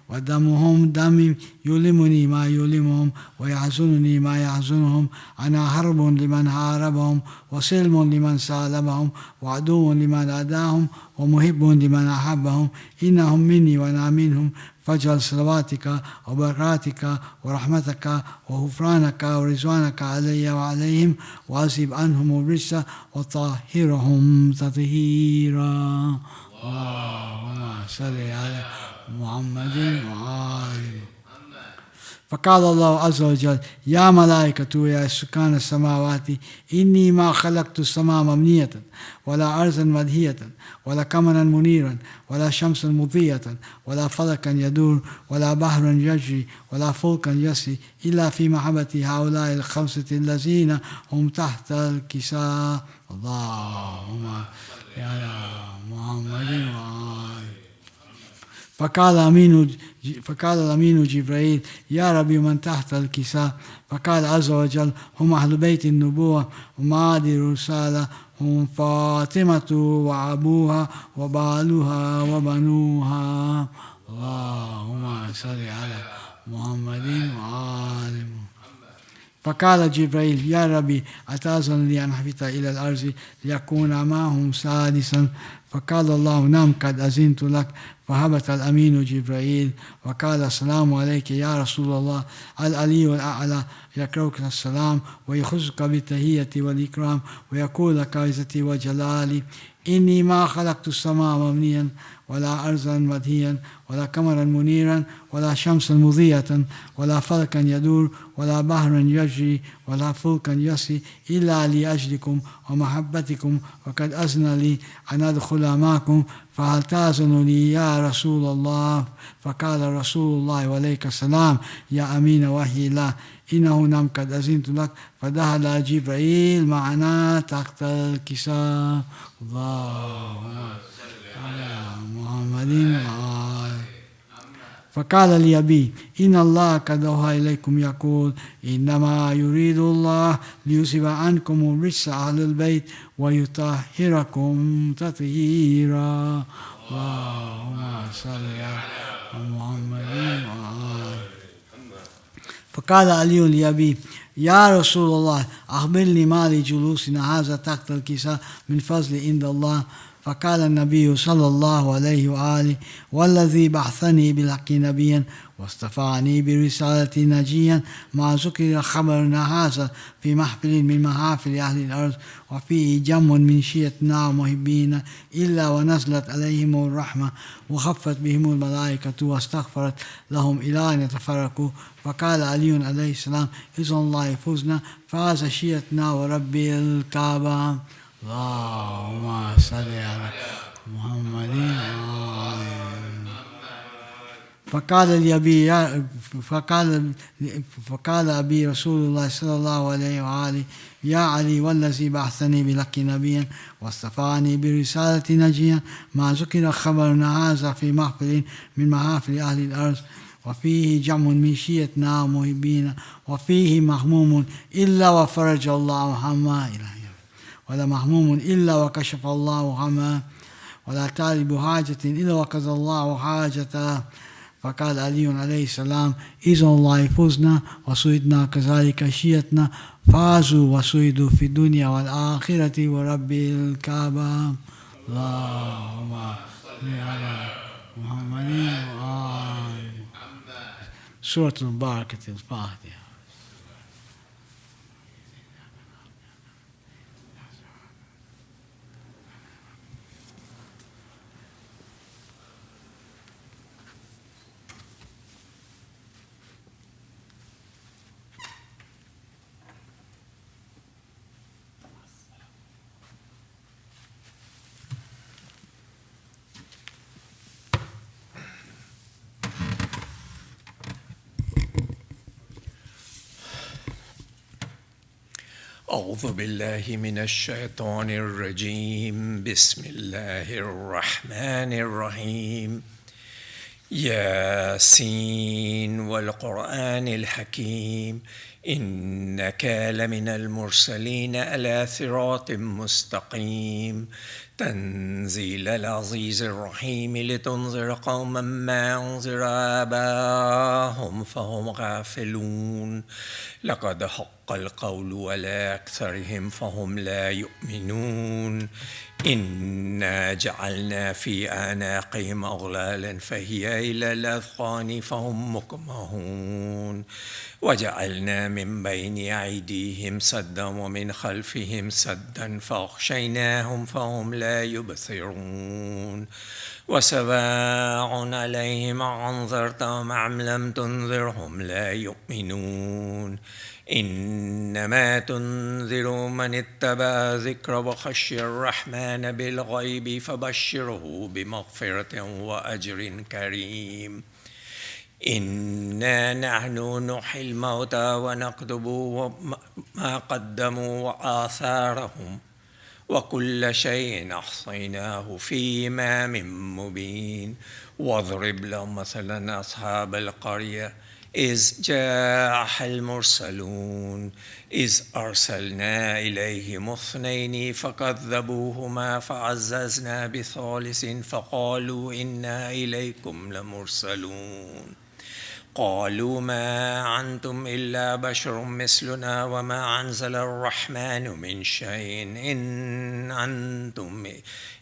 ودمهم دمي يؤلمني ما يؤلمهم ويحزنني ما يحزنهم. أنا حرب لمن حاربهم وسلم لمن سالمهم وعدو لمن عاداهم ومحب لمن أحبهم. إنهم مني وأنا منهم فاجعل صلواتك وبركاتك ورحمتك وغفرانك ورضوانك علي وعليهم وأذهب عنهم الرجس وطهرهم تطهيرا. اللهم صل على محمد وآله. فقال الله عز وجل يا ملائكة يا سكان السماوات إني ما خلقت السماء مبنية ولا أرضا مدهية ولا قمرا منيرا ولا شمسا مضيئة ولا فلكا يدور ولا بحرا يجري ولا فلكا يسري إلا في محبة هؤلاء الخمسة الذين هم تحت الكساء. اللهم يا محمد وآله. فقال الأمين جبرائيل يا ربي من تحت الكساء؟ فقال عز وجل هم أهل بيت النبوة ومعادي الرسالة هم فاطمة وأبوها وبالها وبنوها. اللهم صل على محمد وآله. فقال جبرائيل يا ربي أتأذن لي أن أهبط إلى الأرض ليكون معهم سادسا؟ فقال الله نعم قد أذنت لك. فهبط الأمين جبرائيل وقال السلام عليك يا رسول الله. العلي الأعلى يقرأك السلام ويخصك بالتحية والإكرام ويقول لك عزتي وجلالي إني ما خلقت السماء مبنيا ولا أرضا مدهيا ولا قمرا منيرا ولا شمسا مضيئة ولا فلكا يدور ولا بحرا يجري ولا فلكا يسري إلا لأجلكم ومحبتكم وقد أذن لي أن أدخل معكم فهل تأذن لي يا رسول الله؟ فقال رسول الله وعليك السلام يا أمين وحي الله إنه نعم قد أذنت لك. فدخل جبرائيل معنا تحت الكساء. اللهم على محمد وآله. فقال لي أبي إن الله قد أوحى إليكم يقول إنما يريد الله ليذهب عنكم الرجس أهل البيت ويطهركم تطهيرا. اللهم صل على محمد وآله. فقال علي لأبي يا رسول الله أخبرني ما لجلوسنا هذا تحت الكساء من فضل عند الله. فقال النبي صلى الله عليه وآله والذي بعثني بالحق نبيا واصطفاني برسالة نجيا ما ذكر خبرنا هذا في محفل من محافل أهل الأرض وفيه جم من شيتنا ومحبين إلا ونزلت عليهم الرحمة وخفت بهم الملائكة واستغفرت لهم إلى أن يتفرقوا. فقال علي عليه السلام إذن الله يفوزنا فاز شيتنا ورب الكعبة. اللهم صل على محمد. فقال أبي رسول الله صلى الله عليه وآله يا علي والذي بعثني بلك نبيا واصطفاني برسالة نجيا ما ذكر خبرنا هذا في محفل من محافل أهل الأرض وفيه جمع من شيتنا ومحبين وفيه مهموم إلا وفرج الله همه ولا مهموم إلا وكشف الله همه ولا طالب حاجة إلا وقضى الله حاجته. فقال علي عليه السلام إذن الله يفوزنا وسيدنا كذلك شيتنا فازوا وسيدوا في الدنيا والآخرة ورب الكعبة. اللهم صل على محمد وآله. سورة المباركة الفاتحة. أعوذ بالله من الشيطان الرجيم. بسم الله الرحمن الرحيم. ياسين والقرآن الحكيم إنك لمن المرسلين على صراط مستقيم تنزيل العزيز الرحيم لتنذر قوما ما أنذر آباءهم فهم غافلون لقد حق القول على أكثرهم فهم لا يؤمنون إنا جعلنا في أعناقهم أغلالا فهي إلى الأذقان فهم مقمحون وجعلنا من بين أيديهم سدا ومن خلفهم سدا فأغشيناهم فهم لا يبصرون وسواء عليهم أنذرتهم أم لم تنذرهم لا يؤمنون إنما تنذر من اتبع ذكر وخشي الرحمن بالغيب فبشره بمغفرة وأجر كريم إنا نحن نحيي الموتى ونكتب ما قدموا وآثارهم وكل شيء أحصيناه في إمام مبين واضرب لهم مثلا أصحاب القرية إذ جاء المرسلون إذ أرسلنا إليهم اثنين فكذبوهما فعززنا بثالث فقالوا إنا إليكم لمرسلون قالوا ما أنتم إلا بشر مثلنا وما أنزل الرحمن من شيء إن أنتم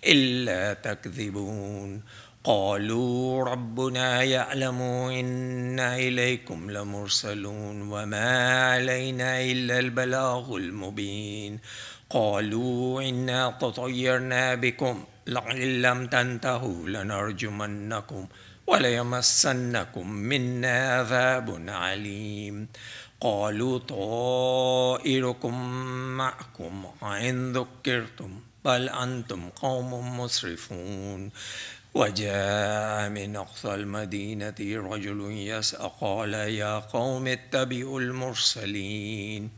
إلا تكذبون قالوا ربنا يعلم إنا إليكم لمرسلون وما علينا إلا البلاغ المبين قالوا إنا تطيرنا بكم لئن لم تنتهوا لنرجمنكم وليمسنكم منا عذاب عليم قالوا طائركم معكم وإن ذكرتم بل أنتم قوم مسرفون وجاء من أقصى المدينة رجل يسعى قال يا قوم اتبعوا المرسلين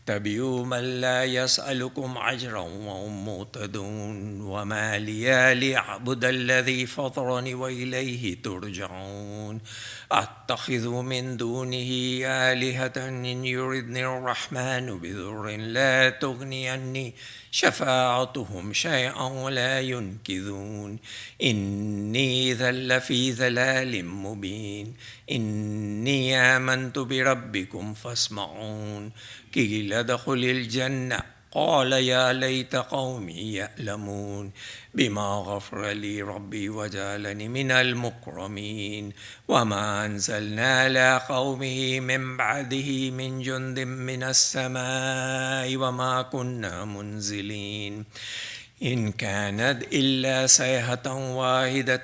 اتبعوا من لا يسألكم أجرا وهم مهتدون وما لي لأعبد الذي فطرني وإليه ترجعون أتخذ من دونه آلهة إن يردني الرحمن بضر لا تغني عني شفاعتهم شيئا ولا ينكذون إني إذا لفي ضلال مبين إني آمنت بربكم فاسمعون قيل ادخل الجنة قال يا ليت قومي يعلمون بما غفر لي ربي وجعلني من المكرمين وما أنزلنا على قومه من بعده من جند من السماء وما كنا منزلين إن كانت إلا صيحة واحدة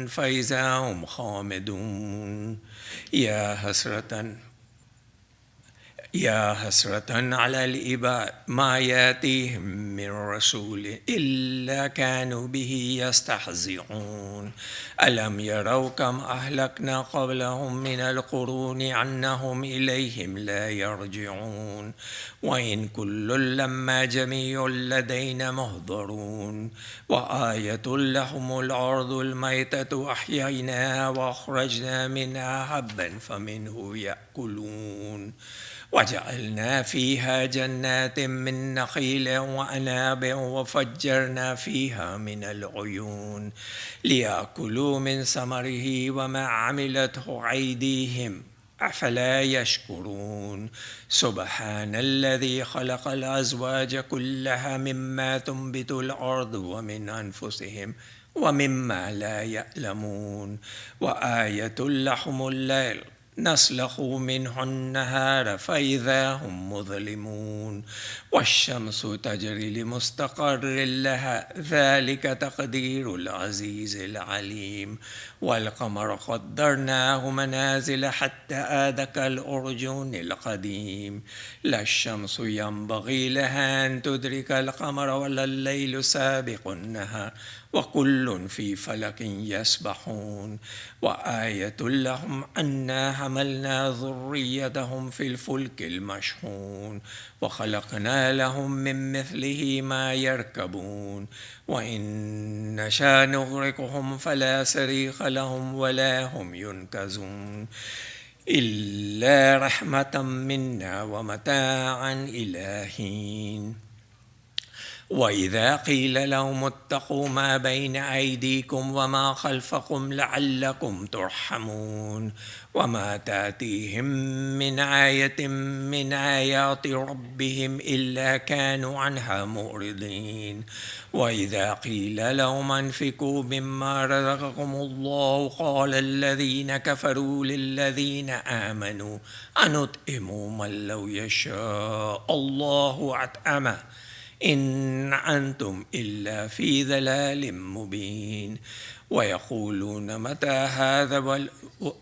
فإذا هم خامدون يا حسرة على العباد ما يأتيهم من رسول إلا كانوا به يستهزئون ألم يروا كم أهلكنا قبلهم من القرون أنهم إليهم لا يرجعون وإن كل لما جميع لدينا محضرون وآية لهم الأرض الميتة أحييناها وأخرجنا منها حبا فمنه يأكلون وجعلنا فيها جنات من نخيل وأعناب وفجرنا فيها من العيون ليأكلوا من ثمره وما عملته أيديهم أفلا يشكرون سبحان الذي خلق الأزواج كلها مما تنبت الأرض ومن أنفسهم ومما لا يعلمون وآية لهم الليل نسلخ منه النهار فإذا هم مظلمون والشمس تجري لمستقر لها ذلك تقدير العزيز العليم والقمر قدرناه منازل حتى عاد كالأرجون القديم لا الشمس ينبغي لها أن تدرك القمر ولا الليل سابق النهار وكل في فلك يسبحون وآية لهم أنا حملنا ذريتهم في الفلك المشحون وخلقنا لهم من مثله ما يركبون وإن نشاء نغرقهم فلا صريخ لهم ولا هم ينقذون إلا رحمة منا ومتاعا إلى حين وإذا قيل لهم اتقوا ما بين أيديكم وما خلفكم لعلكم ترحمون وما تأتيهم من آية من آيات ربهم إلا كانوا عنها معرضين وإذا قيل لهم انفقوا مما رزقكم الله قال الذين كفروا للذين آمنوا أنطعم من لو يشاء الله أطعمه إن أنتم إلا في ضلال مبين ويقولون متى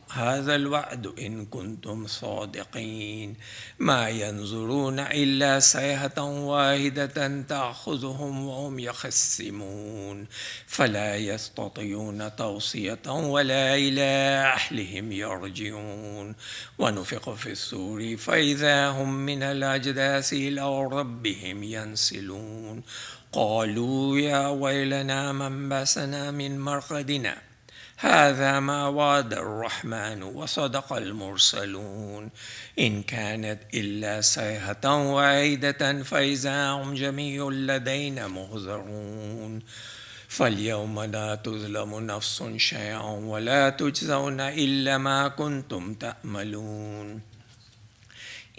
هذا الوعد إن كنتم صادقين ما ينظرون إلا صيحة واحدة تأخذهم وهم يخصمون فلا يستطيعون توصية ولا إلى أهلهم يرجعون ونفخ في الصور فإذا هم من الأجداث إلى ربهم ينسلون قالوا يا ويلنا من بسنا من مرقدنا هذا ما وعد الرحمن وصدق المرسلون إن كانت إلا صيحة واحدة فإذا هم جميع لدينا محضرون فاليوم لا تظلم نفس شيئا ولا تجزون إلا ما كنتم تأملون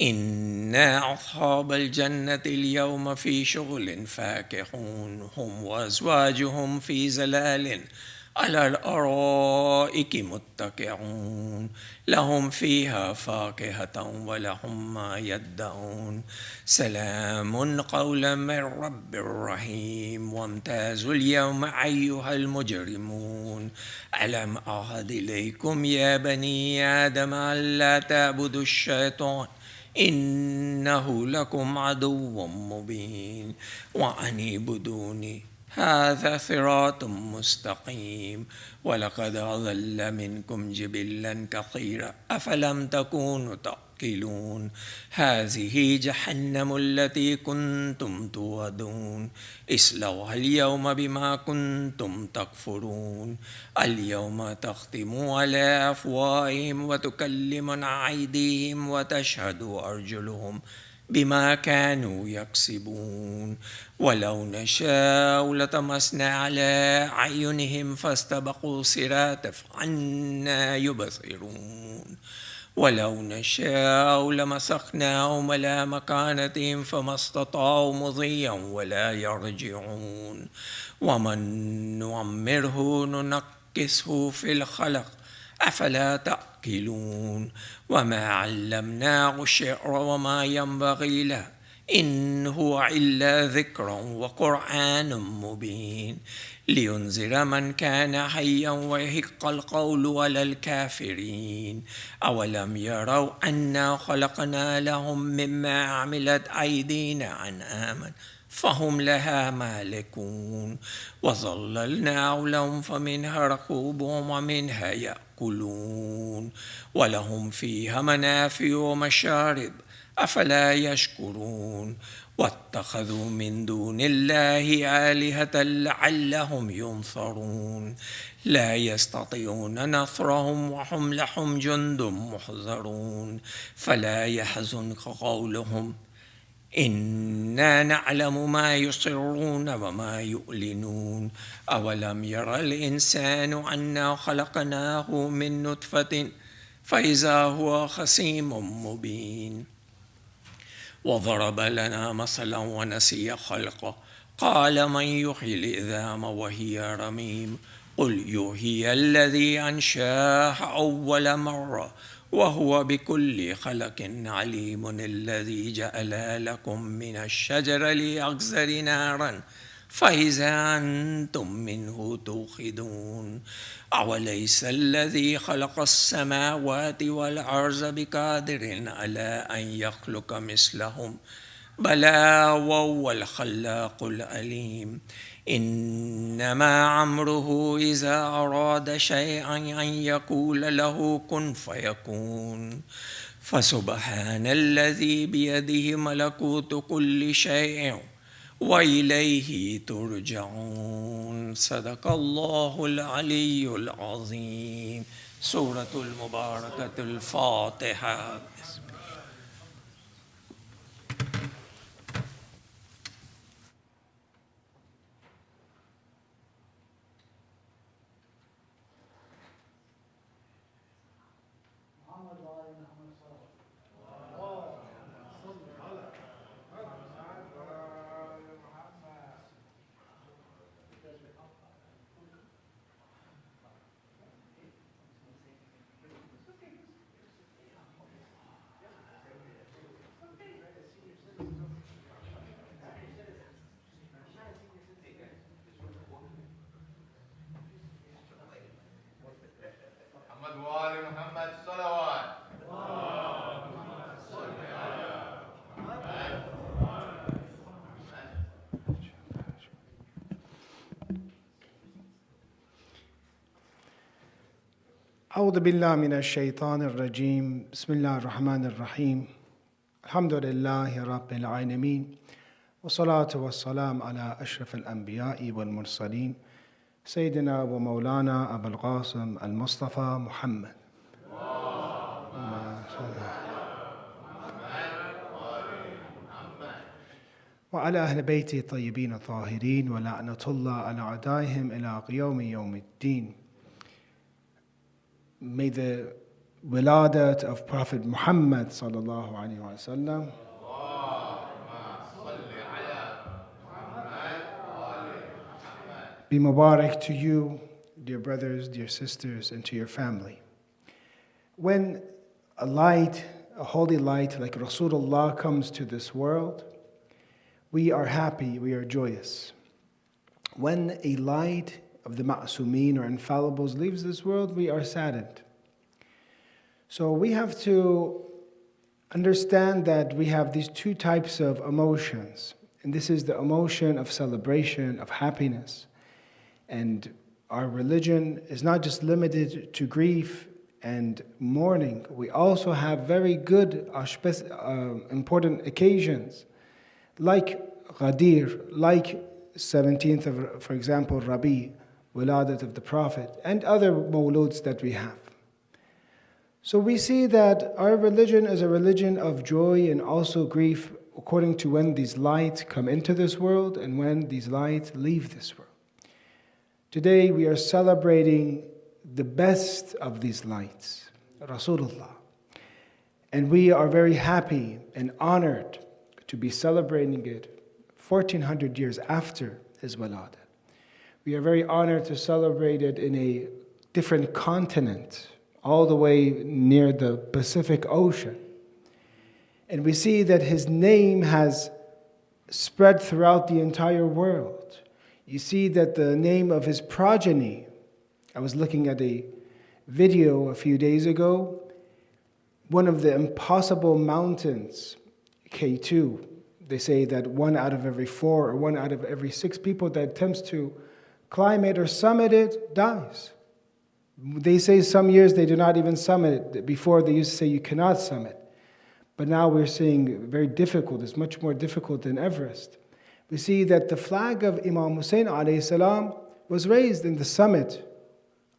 إن أصحاب الجنة اليوم في شغل فاكهون هم وأزواجهم في ظلال على الأرائك متكئون لهم فيها فاكهة ولهم ما يدعون سلام قولا من رب رحيم وامتازوا اليوم أيها المجرمون ألم أعهد إليكم يا بني آدم ألا تعبدوا الشيطان إنه لكم عدو مبين وأن اعبدوني هذا صراط مستقيم ولقد أضل منكم جبلا كثيرا أفلم تكونوا تعقلون هذه جهنم التي كنتم توعدون اصلوها اليوم بما كنتم تكفرون اليوم تختم على أفواههم وتكلمنا أيديهم وتشهد أرجلهم بما كانوا يكسبون ولو نشاء لطمسنا على أعينهم فاستبقوا الصراط فأنى يبصرون ولو نشاء لمسخناهم على مكانتهم فما استطاعوا مضيا ولا يرجعون ومن نعمره ننكسه في الخلق أفلا تأكلون وما علمناه الشعر وما ينبغي له إن هو إلا ذكر وقرآن مبين لينذر من كان حيا ويحق القول على الكافرين أولم يروا أنا خلقنا لهم مما عملت أيدينا أنعاما فهم لها مالكون وظللنا لهم فمنها ركوبهم ومنها يأكلون ولهم فيها منافع ومشارب أفلا يشكرون واتخذوا من دون الله آلهة لعلهم ينصرون لا يستطيعون نصرهم وهم لهم جند محضرون فلا يحزنك قولهم إنا نعلم ما يسرون وما يعلنون أولم يرى الإنسان أنا خلقناه من نطفة فإذا هو خصيم مبين وضرب لنا مثلا ونسي خلقه قال من يحيي العظام وهي رميم قل يحيي الذي أنشاها أول مرة وهو بكل خلق عليم الذي جعل لكم من الشجر الأخضر نارا فإذا أنتم منه توقدون أوليس الذي خلق السماوات والأرض بقادر على أن يخلق مثلهم بلى وهو الخلاق العليم إنما عمره إذا أراد شيئا أن يقول له كن فيكون فسبحان الذي بيده ملكوت كل شيء وإليه ترجعون. صدق الله العلي العظيم. سورة المباركة الفاتحة. أعوذ بالله من الشيطان الرجيم. بسم الله الرحمن الرحيم. الحمد لله رب العالمين والصلاة والسلام على أشرف الأنبياء والمرسلين سيدنا ومولانا أبا القاسم المصطفى محمد وعلى أهل بيته الطيبين الطاهرين ولعنة الله على أعدائهم إلى يوم الدين. May the Miladat of Prophet Muhammad sallallahu alaihi wasallam be Mubarak to you, dear brothers, dear sisters, and to your family. When a light, a holy light like Rasulullah comes to this world, we are happy, we are joyous. When a light of the ma'sumin or infallibles leaves this world, we are saddened. So we have to understand that we have these two types of emotions. And this is the emotion of celebration, of happiness. And our religion is not just limited to grief and mourning. We also have very good, important occasions, like Ghadir, like 17th of, for example, Rabi, Wiladat of the Prophet, and other mawluds that we have. So we see that our religion is a religion of joy and also grief according to when these lights come into this world and when these lights leave this world. Today we are celebrating the best of these lights, Rasulullah. And we are very happy and honored to be celebrating it 1400 years after his Wiladah. We are very honored to celebrate it in a different continent, all the way near the Pacific Ocean. And we see that his name has spread throughout the entire world. You see that the name of his progeny, I was looking at a video a few days ago, one of the impossible mountains, K2, they say that 1 out of every 4 or 1 out of every 6 people that attempts to climb it or summit it dies. They say some years they do not even summit it. Before they used to say you cannot summit. But now we're seeing very difficult, it's much more difficult than Everest. We see that the flag of Imam Hussein alayhi salam was raised in the summit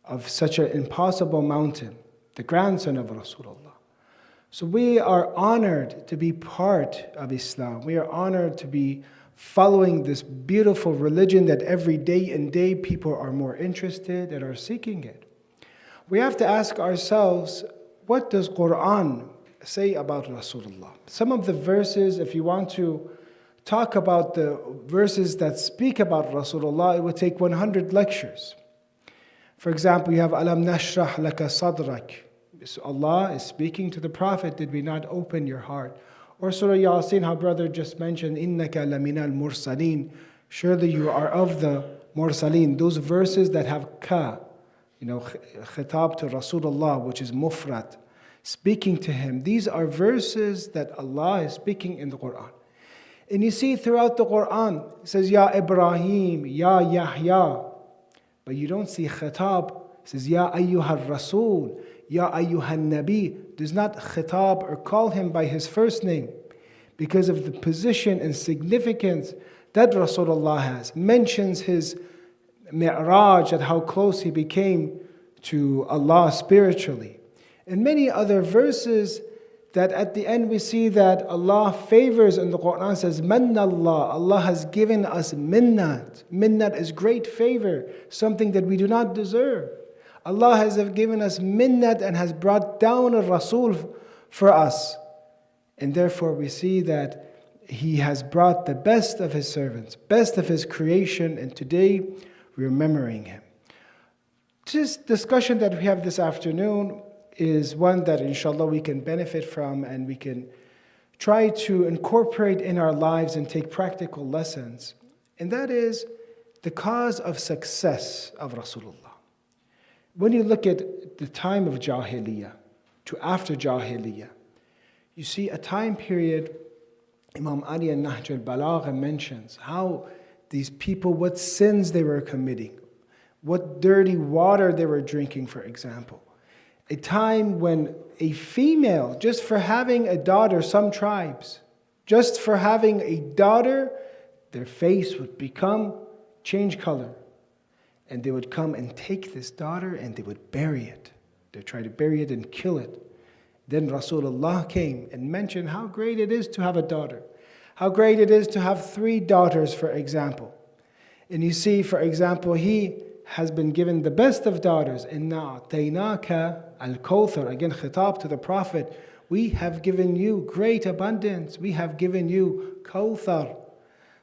of such an impossible mountain, the grandson of Rasulullah. So we are honored to be part of Islam. We are honored to be following this beautiful religion that every day and day people are more interested and are seeking it. We have to ask ourselves, what does Quran say about Rasulullah? Some of the verses, if you want to talk about the verses that speak about Rasulullah, it would take 100 lectures. For example, you have Alam nashrah laka sadrak. Allah is speaking to the Prophet, did we not open your heart? Or Surah Yasin, how brother just mentioned, Innaka laminal mursaleen. Surely you are of the mursaleen. Those verses that have ka, khitab to Rasulullah, which is mufrad, speaking to him. These are verses that Allah is speaking in the Quran. And you see throughout the Quran, it says, Ya Ibrahim, Ya Yahya. But you don't see khitab. It says, Ya ayyuhal Rasul, Ya ayyuhal Nabi. Does not khitab or call him by his first name because of the position and significance that Rasulullah has. Mentions his mi'raj, and how close he became to Allah spiritually. And many other verses that at the end we see that Allah favors, and the Quran says, Manna Allah. Allah has given us minnat. Minnat is great favor, something that we do not deserve. Allah has given us minnat and has brought down a Rasul for us. And therefore we see that He has brought the best of His servants, best of His creation, and today we're remembering Him. This discussion that we have this afternoon is one that inshallah we can benefit from, and we can try to incorporate in our lives and take practical lessons. And that is the cause of success of Rasulullah. When you look at the time of Jahiliyyah to after Jahiliyyah, you see a time period. Imam Ali and Nahj al-Balagha mentions how these people, what sins they were committing, what dirty water they were drinking, for example. A time when a female, just for having a daughter, some tribes, just for having a daughter, their face would change color. And they would come and take this daughter and they would bury it. They try to bury it and kill it. Then Rasulullah came and mentioned how great it is to have a daughter. How great it is to have 3 daughters, for example. And you see, for example, he has been given the best of daughters. Inna a'taynaka al-kawthar. Again, khitab to the Prophet. We have given you great abundance. We have given you kawthar.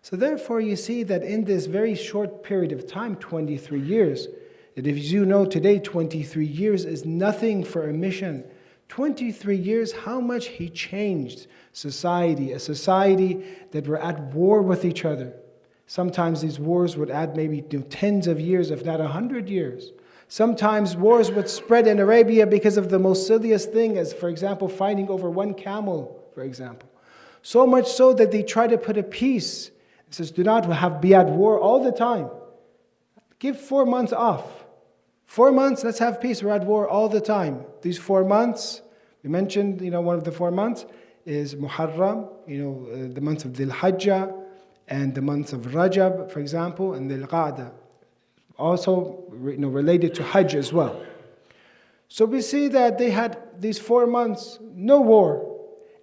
So therefore you see that in this very short period of time, 23 years, that if you know today 23 years is nothing for a mission. 23 years, how much he changed society, a society that were at war with each other. Sometimes these wars would add maybe tens of years, if not 100 years. Sometimes wars would spread in Arabia because of the most silliest thing, as for example, fighting over 1 camel, for example. So much so that they try to put a peace. It says, do not be at war all the time. Give 4 months off. 4 months, let's have peace. We're at war all the time. These 4 months, we mentioned, one of the 4 months is Muharram, the months of Dhul Hajjah, and the months of Rajab, for example, and Dhul Qa'dah. Also, related to Hajj as well. So we see that they had these 4 months, no war.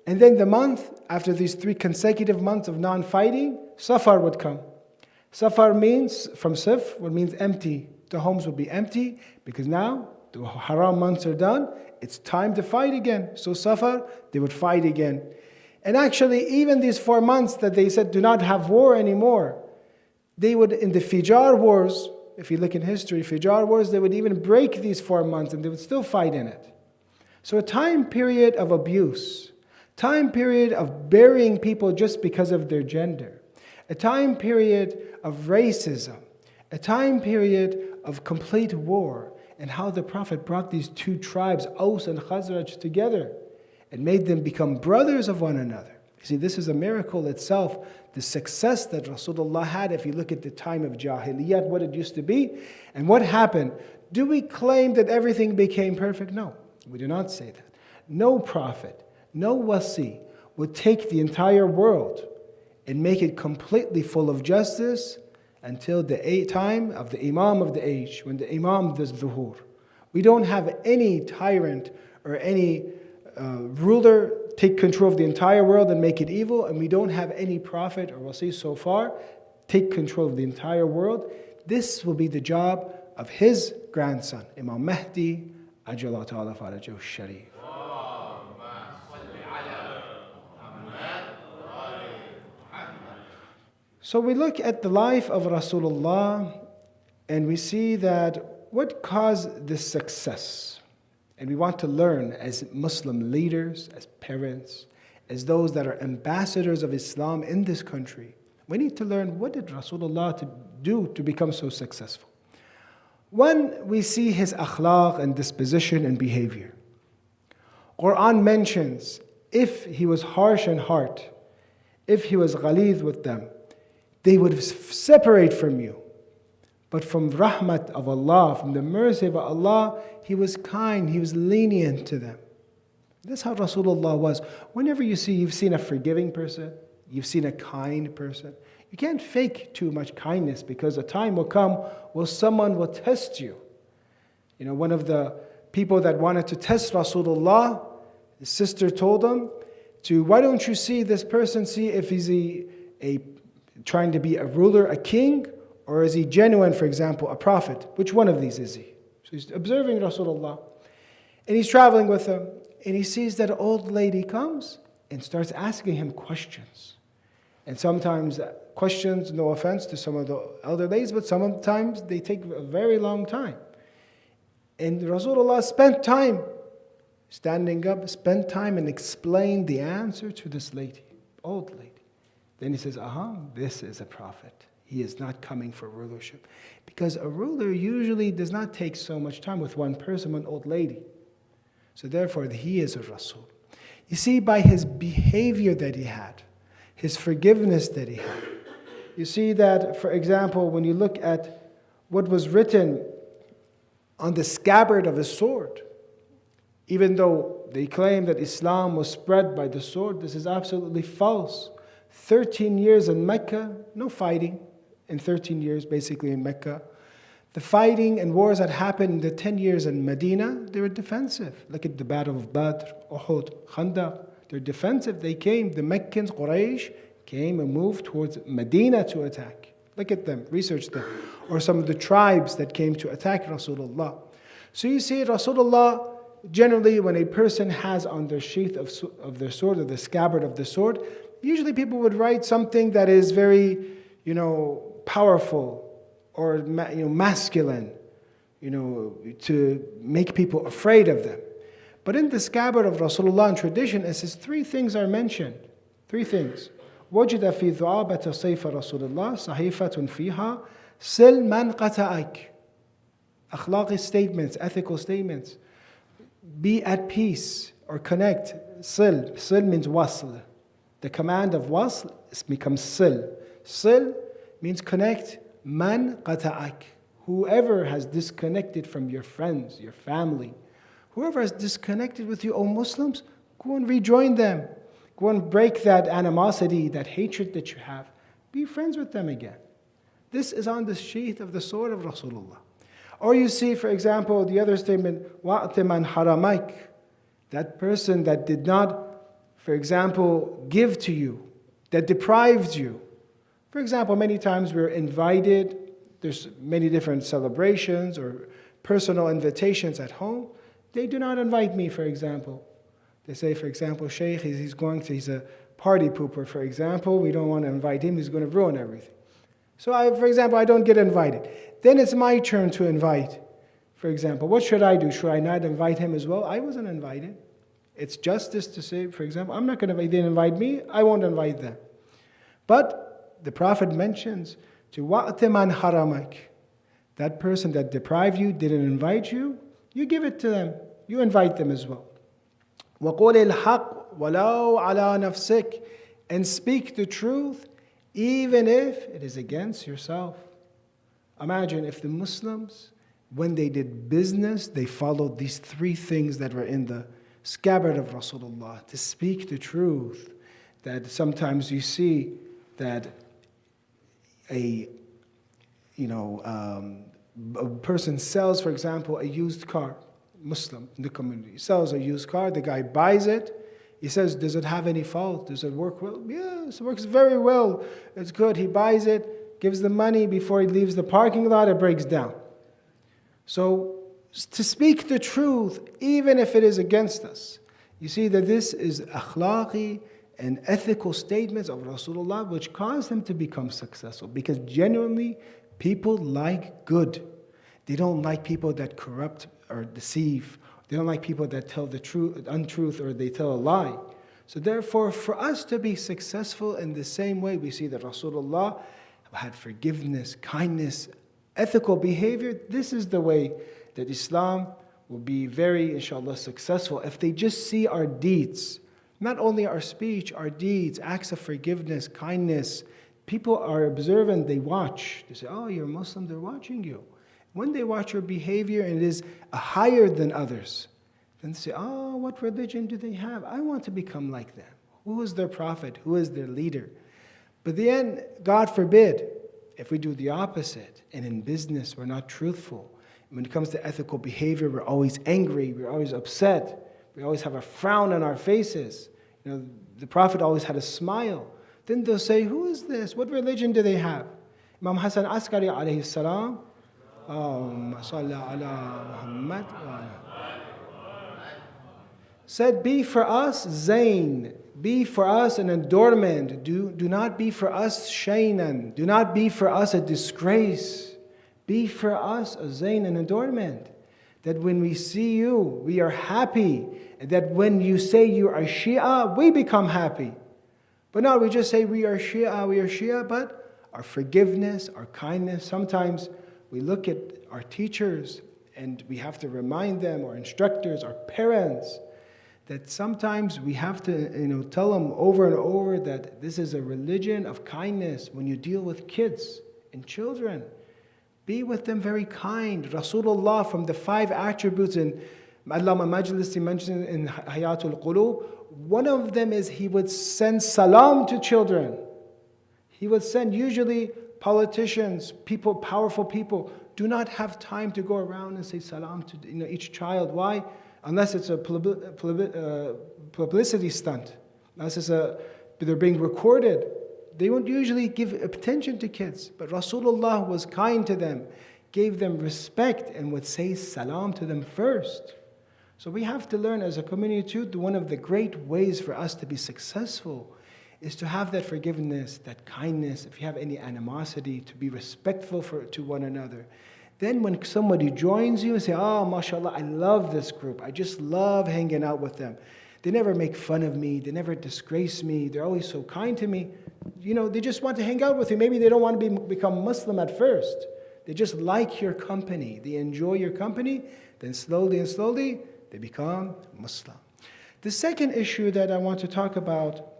And then the month, after these 3 consecutive months of non-fighting, Safar would come. Safar means, from Sif, what means empty. The homes would be empty because now the haram months are done. It's time to fight again. So Safar, they would fight again. And actually, even these 4 months that they said do not have war anymore, they would, in the Fijar wars, if you look in history, Fijar wars, they would even break these 4 months and they would still fight in it. So a time period of abuse, time period of burying people just because of their gender, a time period of racism, a time period of complete war, and how the Prophet brought these 2 tribes, Aus and Khazraj, together and made them become brothers of one another. You see, this is a miracle itself. The success that Rasulullah had, if you look at the time of Jahiliyyah, what it used to be, and what happened. Do we claim that everything became perfect? No, we do not say that. No prophet, no wasi would take the entire world and make it completely full of justice until the time of the Imam of the age, when the Imam does Dhuhur. We don't have any tyrant or any ruler take control of the entire world and make it evil, and we don't have any prophet or wasi so far take control of the entire world. This will be the job of his grandson, Imam Mahdi, Ajjallahu Ta'ala Farajahu Sharif. So we look at the life of Rasulullah and we see that what caused this success. And we want to learn as Muslim leaders, as parents, as those that are ambassadors of Islam in this country. We need to learn, what did Rasulullah do to become so successful? One, we see his akhlaq and disposition and behavior. Quran mentions if he was harsh in heart if he was ghalidh with them, they would separate from you. But from rahmat of Allah, from the mercy of Allah, he was kind, he was lenient to them. That's how Rasulullah was. Whenever you've seen a forgiving person, you've seen a kind person, you can't fake too much kindness, because a time will come where someone will test you. You know, one of the people that wanted to test Rasulullah, his sister told him why don't you see this person, see if he's trying to be a ruler, a king, or is he genuine, for example, a prophet? Which one of these is he? So he's observing Rasulullah. And he's traveling with him. And he sees that an old lady comes and starts asking him questions. And sometimes questions, no offense to some of the elder ladies, but sometimes they take a very long time. And Rasulullah spent time standing up, spent time and explained the answer to this lady, old lady. Then he says, this is a prophet. He is not coming for rulership. Because a ruler usually does not take so much time with one person, one old lady. So therefore, he is a Rasul. You see, by his behavior that he had, his forgiveness that he had, you see that, for example, when you look at what was written on the scabbard of his sword, even though they claim that Islam was spread by the sword, this is absolutely false. 13 years in Mecca, no fighting in 13 years basically in Mecca. The fighting and wars that happened in the 10 years in Medina, they were defensive. Look at the Battle of Badr, Uhud, Khandaq. They're defensive. They came, the Meccans, Quraysh, came and moved towards Medina to attack. Look at them, research them. Or some of the tribes that came to attack Rasulullah. So you see, Rasulullah, generally when a person has on their sheath of their sword, or the scabbard of the sword, usually people would write something that is very, powerful or masculine, to make people afraid of them. But in the scabbard of Rasulullah in tradition, it says 3 things are mentioned. 3 things. وَجِدَ فِي ذُعَابَةَ سَيْفَ رَسُولِ اللَّهِ صَحِيفَةٌ فِيهَا سِلْ مَنْ قَتَأَكَ. Akhlaqi statements, ethical statements. Be at peace or connect. Sil. Sil means wasl. The command of wasl becomes sil. Sil means connect. Man qata'ak. Whoever has disconnected from your friends, your family, whoever has disconnected with you, O Muslims, go and rejoin them. Go and break that animosity, that hatred that you have. Be friends with them again. This is on the sheath of the sword of Rasulullah. Or you see, for example, the other statement, وَأْتِ مَنْ حَرَمَيْكَ. That person that did not, for example, give to you, that deprived you. For example, many times we're invited, there's many different celebrations or personal invitations at home. They do not invite me, for example. They say, for example, Shaykh, he's a party pooper, for example. We don't want to invite him, he's going to ruin everything. So, for example, I don't get invited. Then it's my turn to invite. For example, what should I do? Should I not invite him as well? I wasn't invited. It's justice to say, for example, I'm not going to, they didn't invite me, I won't invite them. But the Prophet mentions, to وَأْتِ مَنْ حَرَمَكَ. That person that deprived you, didn't invite you, you give it to them. You invite them as well. وَقُولِ الْحَقِّ وَلَوْ عَلَى نَفْسِكَ. And speak the truth, even if it is against yourself. Imagine if the Muslims, when they did business, they followed these 3 things that were in the scabbard of Rasulullah. To speak the truth. That sometimes you see that a person sells, for example, a used car. Muslim in the community sells a used car. The guy buys it. He says, does it have any fault? Does it work well? Yes, it works very well. It's good. He buys it, gives the money. Before he leaves the parking lot, it breaks down. So, to speak the truth, even if it is against us, you see that this is akhlaqi and ethical statements of Rasulullah which caused him to become successful. Because genuinely, people like good. They don't like people that corrupt or deceive. They don't like people that tell the truth, untruth, or they tell a lie. So therefore, for us to be successful in the same way, we see that Rasulullah had forgiveness, kindness, ethical behavior. This is the way that Islam will be very, inshallah, successful. If they just see our deeds. Not only our speech, our deeds, acts of forgiveness, kindness. People are observant, they watch. They say, oh, you're Muslim, they're watching you. When they watch your behavior and it is higher than others, then they say, oh, what religion do they have? I want to become like them. Who is their prophet? Who is their leader? But then, God forbid, if we do the opposite, and in business we're not truthful, when it comes to ethical behavior, we're always angry, we're always upset, we always have a frown on our faces. The Prophet always had a smile. Then they'll say, who is this? What religion do they have? Imam Hassan Askari alayhi salam, said, be for us zayn, be for us an adornment, do not be for us shaynan, do not be for us a disgrace, be for us a zayn, an adornment, that when we see you, we are happy, and that when you say you are Shia, we become happy. But now we just say we are Shia, but our forgiveness, our kindness, sometimes we look at our teachers and we have to remind them, our instructors, our parents, that sometimes we have to tell them over and over that this is a religion of kindness. When you deal with kids and children, be with them very kind. Rasulullah, from the 5 attributes in Allama Majlisi mentioned in Hayatul Qulub, one of them is he would send salam to children. He would send, usually politicians, people, powerful people, do not have time to go around and say salam to each child. Why? Unless it's a publicity stunt. Unless they're being recorded. They won't usually give attention to kids. But Rasulullah was kind to them, gave them respect, and would say salam to them first. So we have to learn as a community too, one of the great ways for us to be successful is to have that forgiveness, that kindness, if you have any animosity, to be respectful to one another. Then when somebody joins you and say, oh, mashallah, I love this group. I just love hanging out with them. They never make fun of me. They never disgrace me. They're always so kind to me. They just want to hang out with you. Maybe they don't want to become Muslim at first. They just like your company. They enjoy your company. Then slowly and slowly, they become Muslim. The second issue that I want to talk about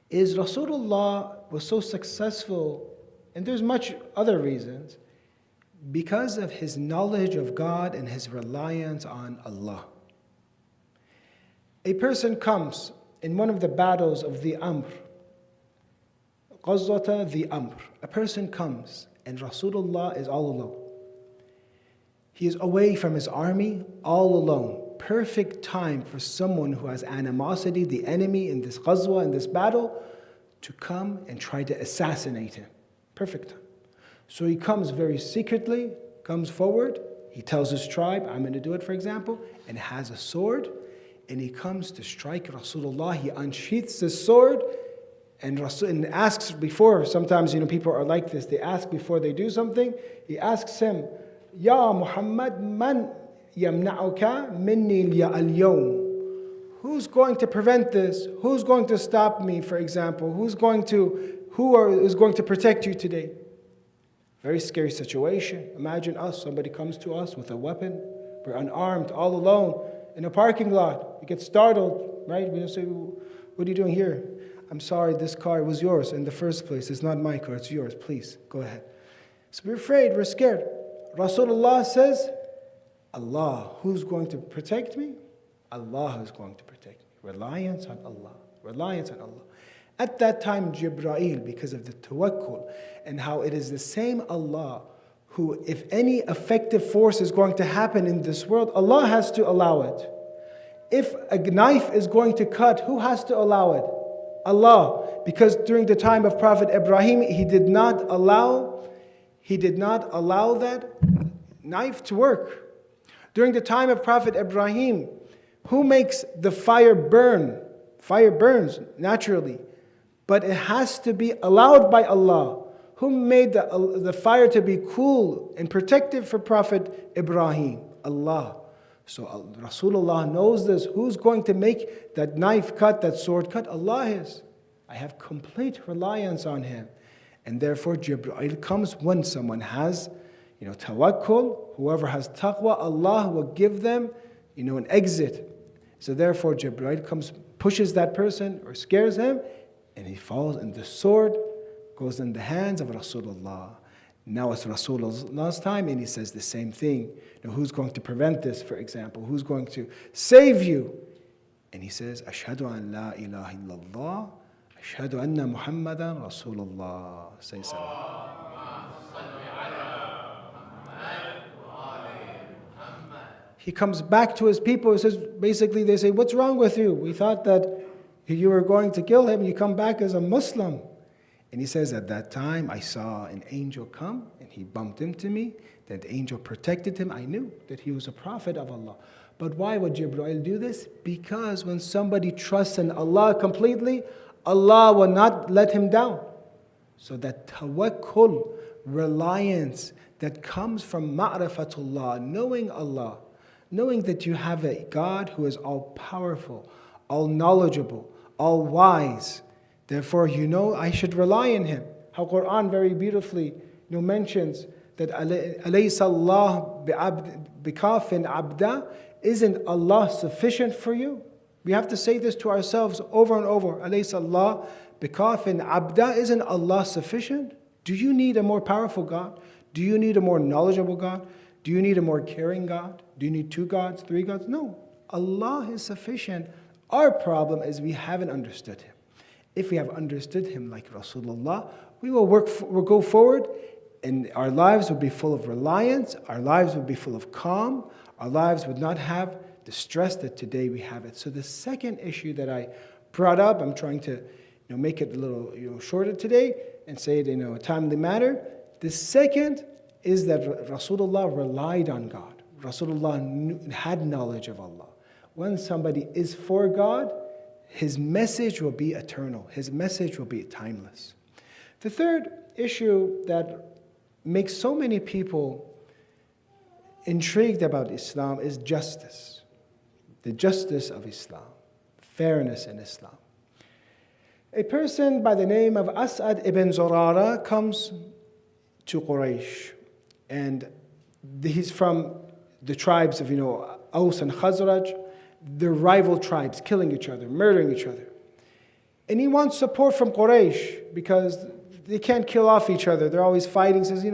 is Rasulullah was so successful, and there's much other reasons, because of his knowledge of God and his reliance on Allah. A person comes in one of the battles of the Amr, Ghazwata the Amr. A person comes and Rasulullah is all alone. He is away from his army, all alone. Perfect time for someone who has animosity, the enemy in this Ghazwa, in this battle, to come and try to assassinate him. Perfect time. So he comes very secretly, comes forward, he tells his tribe, I'm going to do it, for example, and has a sword, and he comes to strike Rasulullah. He unsheaths his sword, and asks before, sometimes people are like this, they ask before they do something, he asks him, Ya Muhammad, man yamna'uka minni al-yawm? Who's going to prevent this? Who's going to stop me, for example? Who is going to protect you today? Very scary situation. Imagine us, somebody comes to us with a weapon, we're unarmed, all alone, in a parking lot. We get startled, right? We say, what are you doing here? I'm sorry, this car was yours in the first place. It's not my car, it's yours. Please, go ahead. So we're afraid, we're scared. Rasulullah says, Allah, who's going to protect me? Allah is going to protect me. Reliance on Allah. Reliance on Allah. At that time, Jibreel, because of the tawakkul and how it is the same Allah who, if any effective force is going to happen in this world, Allah has to allow it. If a knife is going to cut, who has to allow it? Allah. Because during the time of Prophet Ibrahim, he did not allow that knife to work. During the time of Prophet Ibrahim, who makes the fire burn? Fire burns naturally, but it has to be allowed by Allah. Who made the fire to be cool and protective for Prophet Ibrahim? Allah. So Rasulullah knows this. Who's going to make that knife cut, that sword cut? Allah is. I have complete reliance on Him. And therefore Jibreel comes when someone has tawakkul. Whoever has taqwa, Allah will give them an exit. So therefore Jibreel comes, pushes that person or scares him, and he falls, and the sword goes in the hands of Rasulullah. Now it's Rasulullah's time, and he says the same thing. Now who's going to prevent this, for example? Who's going to save you? And he says, Ashhadu an la ilaha illallah, Ashhadu anna Muhammadan Rasulullah. Say salam. He comes back to his people. He says, basically, they say, what's wrong with you? We thought that you were going to kill him. You come back as a Muslim. And he says, at that time, I saw an angel come, and he bumped into me. That the angel protected him. I knew that he was a prophet of Allah. But why would Jibreel do this? Because when somebody trusts in Allah completely, Allah will not let him down. So that tawakkul, reliance, that comes from ma'rifatullah, knowing Allah, knowing that you have a God who is all-powerful, all-knowledgeable, all-wise. Therefore, you know I should rely on Him. How Quran very beautifully mentions that أَلَيْسَ اللَّهُ بِكَافٍ عَبْدًا. Isn't Allah sufficient for you? We have to say this to ourselves over and over. أَلَيْسَ اللَّهُ بِكَافٍ عَبْدًا. Isn't Allah sufficient? Do you need a more powerful God? Do you need a more knowledgeable God? Do you need a more caring God? Do you need 2 gods, 3 gods? No. Allah is sufficient. Our problem is we haven't understood Him. If we have understood Him like Rasulullah, we will we'll go forward, and our lives will be full of reliance, our lives will be full of calm, our lives would not have the stress that today we have it. So the second issue that I brought up, I'm trying to make it a little shorter today and say it in a timely manner. The second is that Rasulullah relied on God. Rasulullah had knowledge of Allah. When somebody is for God, his message will be eternal. His message will be timeless. The third issue that makes so many people intrigued about Islam is justice. The justice of Islam. Fairness in Islam. A person by the name of As'ad ibn Zurara comes to Quraysh. And he's from the tribes of, Aus and Khazraj. The rival tribes, killing each other, murdering each other. And he wants support from Quraysh because they can't kill off each other. They're always fighting. Says,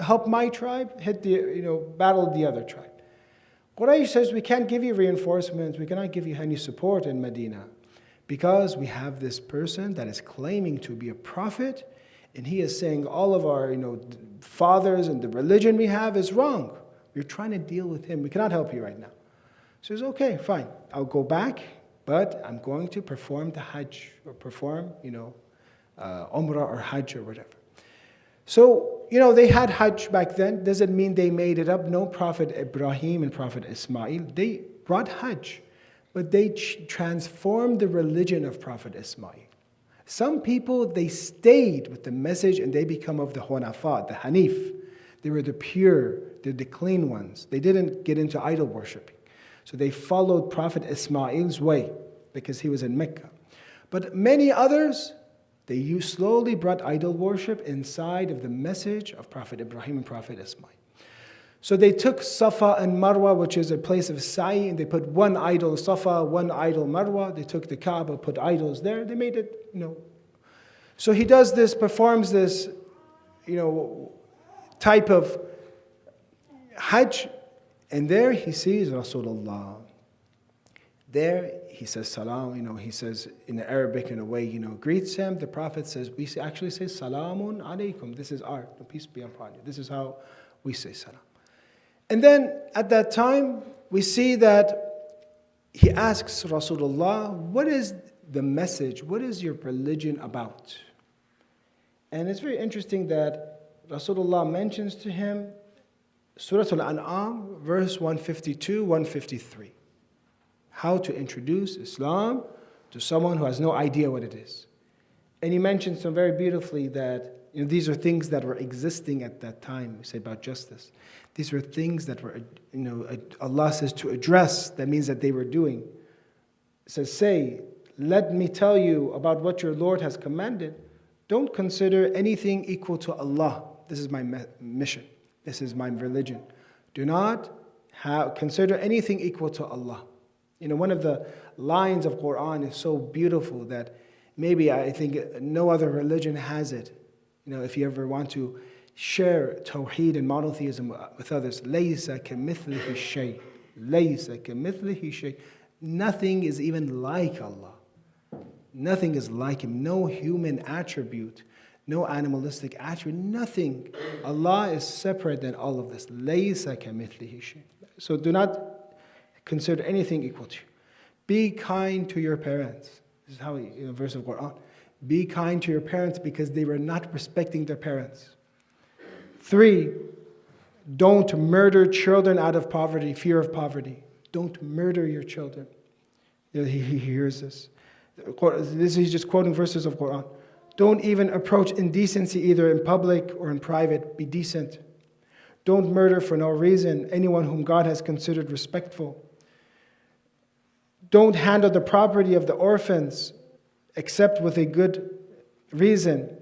help my tribe, battle the other tribe. Quraysh says, we can't give you reinforcements. We cannot give you any support in Medina because we have this person that is claiming to be a prophet, and he is saying all of our, fathers and the religion we have is wrong. We're trying to deal with him. We cannot help you right now. So he says, okay, fine. I'll go back, but I'm going to perform the Hajj or perform, Umrah or Hajj or whatever. So, they had Hajj back then. Doesn't mean they made it up. No, Prophet Ibrahim and Prophet Ismail, they brought Hajj, but they transformed the religion of Prophet Ismail. Some people, they stayed with the message and they become of the Hunafa, the Hanif. They were the pure, they're the clean ones. They didn't get into idol worshiping. So they followed Prophet Ismail's way because he was in Mecca. But many others, they slowly brought idol worship inside of the message of Prophet Ibrahim and Prophet Ismail. So they took Safa and Marwa, which is a place of sa'i, and they put one idol Safa, one idol Marwa. They took the Kaaba, put idols there. They made it, So he does this, performs this, type of Hajj, and there he sees Rasulullah. There he says salam, he says in Arabic in a way, greets him. The Prophet says, we actually say salamun alaykum. This is our, peace be upon you. This is how we say salam. And then at that time, we see that he asks Rasulullah, what is the message? What is your religion about? And it's very interesting that Rasulullah mentions to him Surah Al-An'am, verse 152, 153. How to introduce Islam to someone who has no idea what it is. And he mentions so very beautifully that these are things that were existing at that time. We say about justice. These were things that were, Allah says to address. That means that they were doing. It says, say, let me tell you about what your Lord has commanded. Don't consider anything equal to Allah. This is my mission. This is my religion. Do not consider anything equal to Allah. One of the lines of Quran is so beautiful that maybe I think no other religion has it. If you ever want to share Tawheed and monotheism with others, لَيْسَ كَمِثْلِهِ شَيْءٍ لَيْسَ كَمِثْلِهِ شَيْءٍ. Nothing is even like Allah. Nothing is like Him. No human attribute, no animalistic attribute, nothing. Allah is separate than all of this. لَيْسَ كَمِثْلِهِ شَيْءٍ. So do not consider anything equal to you. Be kind to your parents. This is how, verse of Quran. Be kind to your parents because they were not respecting their parents. 3, don't murder children out of poverty, fear of poverty. Don't murder your children. He hears this. He's just quoting verses of Quran. Don't even approach indecency either in public or in private. Be decent. Don't murder for no reason anyone whom God has considered respectful. Don't handle the property of the orphans except with a good reason.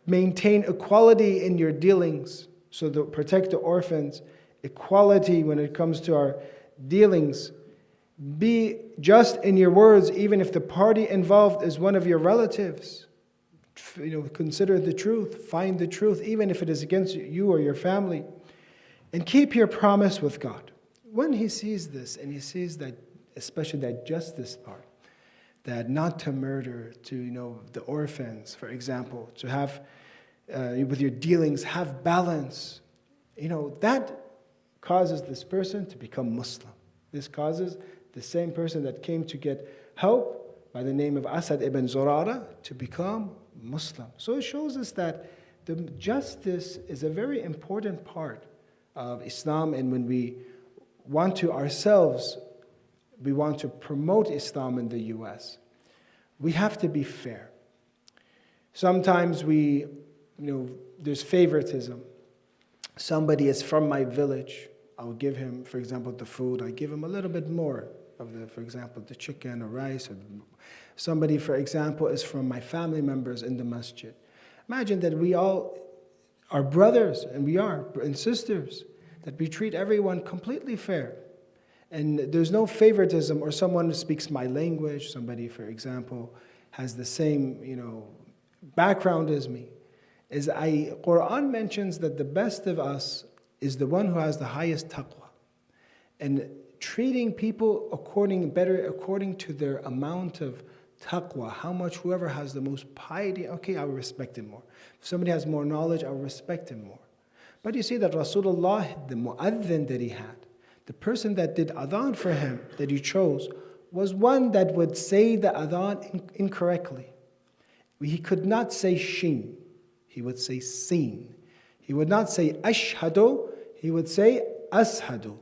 Maintain equality in your dealings. So to protect the orphans, equality when it comes to our dealings. Be just in your words, even if the party involved is one of your relatives. Consider the truth, find the truth, even if it is against you or your family. And keep your promise with God. When he sees this, and he sees that, especially that justice part, that not to murder, to, the orphans, for example, to have, with your dealings, have balance, that causes this person to become Muslim. This causes the same person that came to get help by the name of Asad ibn Zurara to become Muslim. So it shows us that the justice is a very important part of Islam, and when we want to promote Islam in the U.S., we have to be fair. Sometimes there's favoritism. Somebody is from my village, I'll give him, for example, the food, I give him a little bit more of for example, the chicken or rice. Or somebody, for example, is from my family members in the masjid. Imagine that we all are brothers, and we are, and sisters, that we treat everyone completely fair. And there's no favoritism, or someone who speaks my language, somebody, for example, has the same, background as me. Quran mentions that the best of us is the one who has the highest taqwa. And treating people according to their amount of taqwa, how much whoever has the most piety, okay, I will respect him more. If somebody has more knowledge, I will respect him more. But you see that Rasulullah, the mu'adhin that he had, the person that did adhan for him, that he chose, was one that would say the adhan incorrectly. He could not say shin, he would say sin. He would not say ashhadu, he would say ashadu.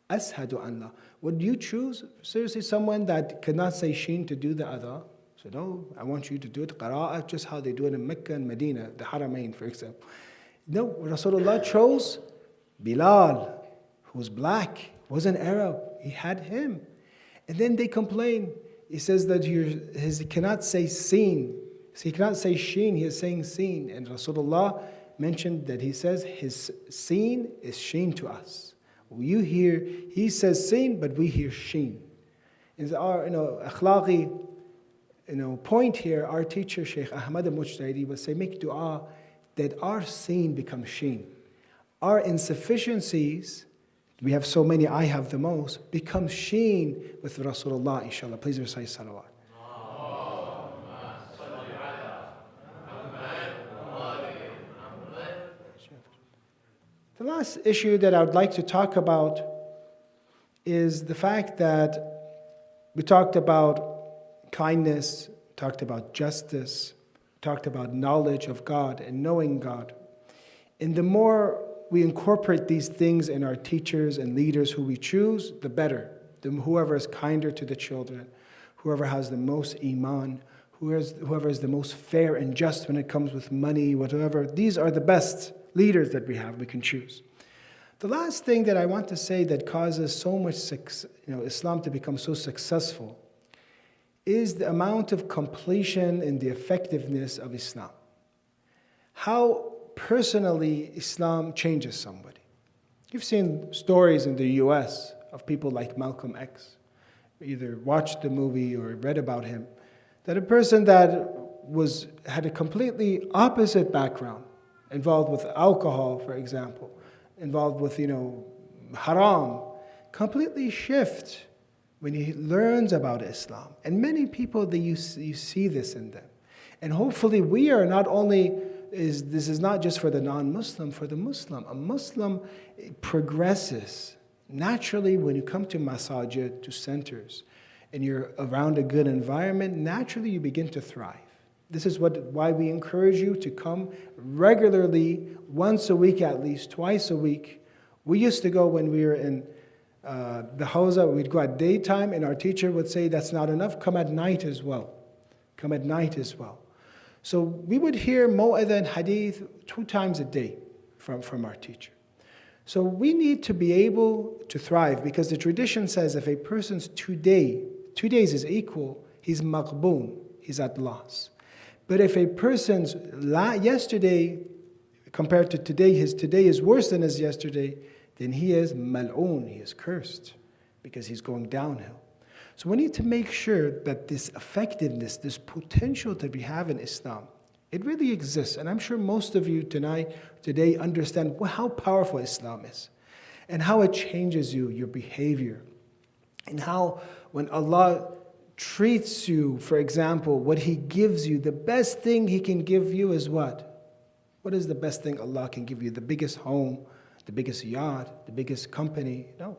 Ashhadu Allah. Would you choose, seriously, someone that could not say shin to do the adhan? So no, I want you to do it qira'ah, just how they do it in Mecca and Medina, the Haramain, for example. No, Rasulullah chose Bilal, who was black, wasn't Arab. He had him. And then they complain. He says that he cannot say sin. So he cannot say sheen, he is saying sin. And Rasulullah mentioned that he says his sin is sheen to us. You hear, he says sin, but we hear sheen. In our akhlaqi point here, our teacher Shaykh Ahmad al-Mujtahidi would say, make dua that our sin becomes sheen. Our insufficiencies, we have so many, I have the most, become sheen with Rasulullah, inshallah. Please recite salawat. The last issue that I would like to talk about is the fact that we talked about kindness, talked about justice, talked about knowledge of God and knowing God. And the more we incorporate these things in our teachers and leaders who we choose, the better. Whoever is kinder to the children, whoever has the most iman, whoever is the most fair and just when it comes with money, whatever. These are the best leaders that we can choose. The last thing that I want to say that causes so much Islam to become so successful is the amount of completion and the effectiveness of Islam. How personally Islam changes somebody. You've seen stories in the US of people like Malcolm X. either watched the movie or read about him, that a person that had a completely opposite background, involved with alcohol, for example, involved with, haram, completely shift when he learns about Islam. And many people, you see this in them. And hopefully we are not only, this is not just for the non-Muslim, for the Muslim. A Muslim progresses naturally when you come to masajid, to centers, and you're around a good environment, naturally you begin to thrive. This is why we encourage you to come regularly, once a week at least, twice a week. We used to go when we were in the hawza, we'd go at daytime, and our teacher would say, that's not enough, come at night as well. Come at night as well. So we would hear mu'adh and hadith 2 times a day from our teacher. So we need to be able to thrive, because the tradition says if a person's 2 days is equal, he's maqboon, he's at loss. But if a person's yesterday compared to today, his today is worse than his yesterday, then he is mal'oon, he is cursed, because he's going downhill. So we need to make sure that this effectiveness, this potential that we have in Islam, it really exists. And I'm sure most of you today understand how powerful Islam is, and how it changes you, your behavior, and how when Allah treats you, for example, what He gives you, the best thing He can give you is what? What is the best thing Allah can give you? The biggest home, the biggest yacht, the biggest company? No.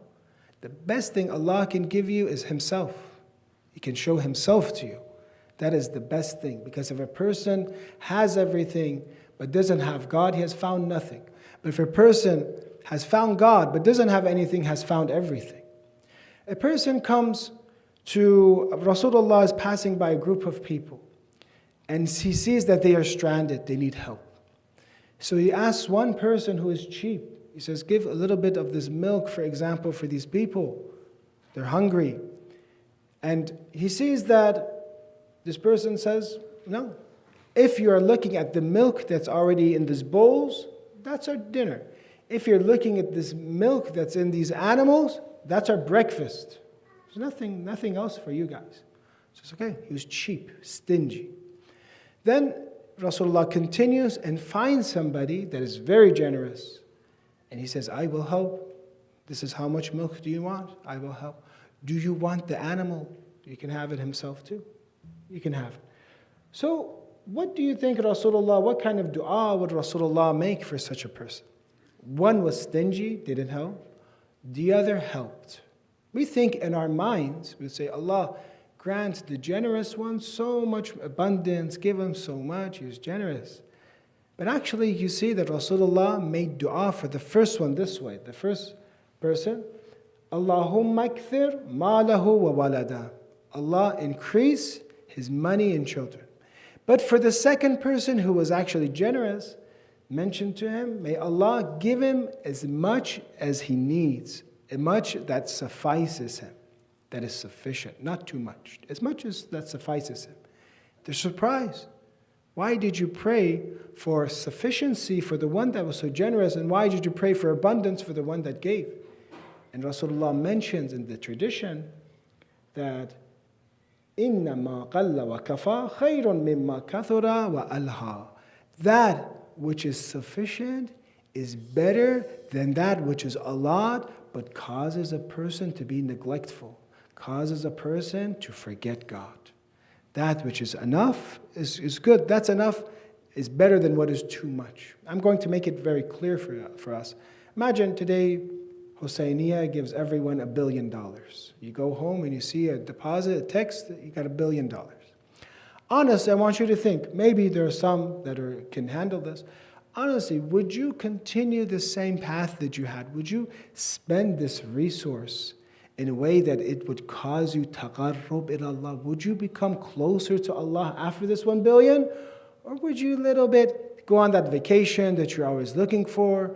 The best thing Allah can give you is Himself. He can show Himself to you. That is the best thing. Because if a person has everything but doesn't have God, he has found nothing. But if a person has found God but doesn't have anything, has found everything. A person comes to Rasulullah, is passing by a group of people, and he sees that they are stranded, they need help. So he asks one person who is cheap, he says, give a little bit of this milk, for example, for these people. They're hungry. And he sees that this person says, no. If you're looking at the milk that's already in these bowls, that's our dinner. If you're looking at this milk that's in these animals, that's our breakfast. There's nothing else for you guys. So it's okay. He was cheap, stingy. Then Rasulullah continues and finds somebody that is very generous. And he says, I will help. This is how much milk do you want? I will help. Do you want the animal? You can have it himself too. You can have it. So what do you think Rasulullah, what kind of dua would Rasulullah make for such a person? One was stingy, didn't help. The other helped. We think in our minds, we say, Allah, grant the generous one so much abundance, give him so much, he's generous. But actually, you see that Rasulullah made dua for the first one this way. The first person, Allahumma kthir malahu wa walada. Allah increase his money and children. But for the second person who was actually generous, mentioned to him, may Allah give him as much as he needs, as much that suffices him, that is sufficient, not too much, as much as that suffices him. They're surprised. Why did you pray for sufficiency for the one that was so generous, and why did you pray for abundance for the one that gave? And Rasulullah mentions in the tradition that إِنَّمَا قَلَّ وَكَفَى خَيْرٌ مِمَّا كَثُرَ وَأَلْهَى. That which is sufficient is better than that which is a lot but causes a person to be neglectful, causes a person to forget God. That which is enough is good. That's enough is better than what is too much. I'm going to make it very clear for us. Imagine today, Husseiniya gives everyone $1 billion. You go home and you see a deposit, a text, you got $1 billion. Honestly, I want you to think, maybe there are some that can handle this. Honestly, would you continue the same path that you had? Would you spend this resource in a way that it would cause you taqarrub ila Allah? Would you become closer to Allah after this 1 billion? Or would you a little bit go on that vacation that you're always looking for,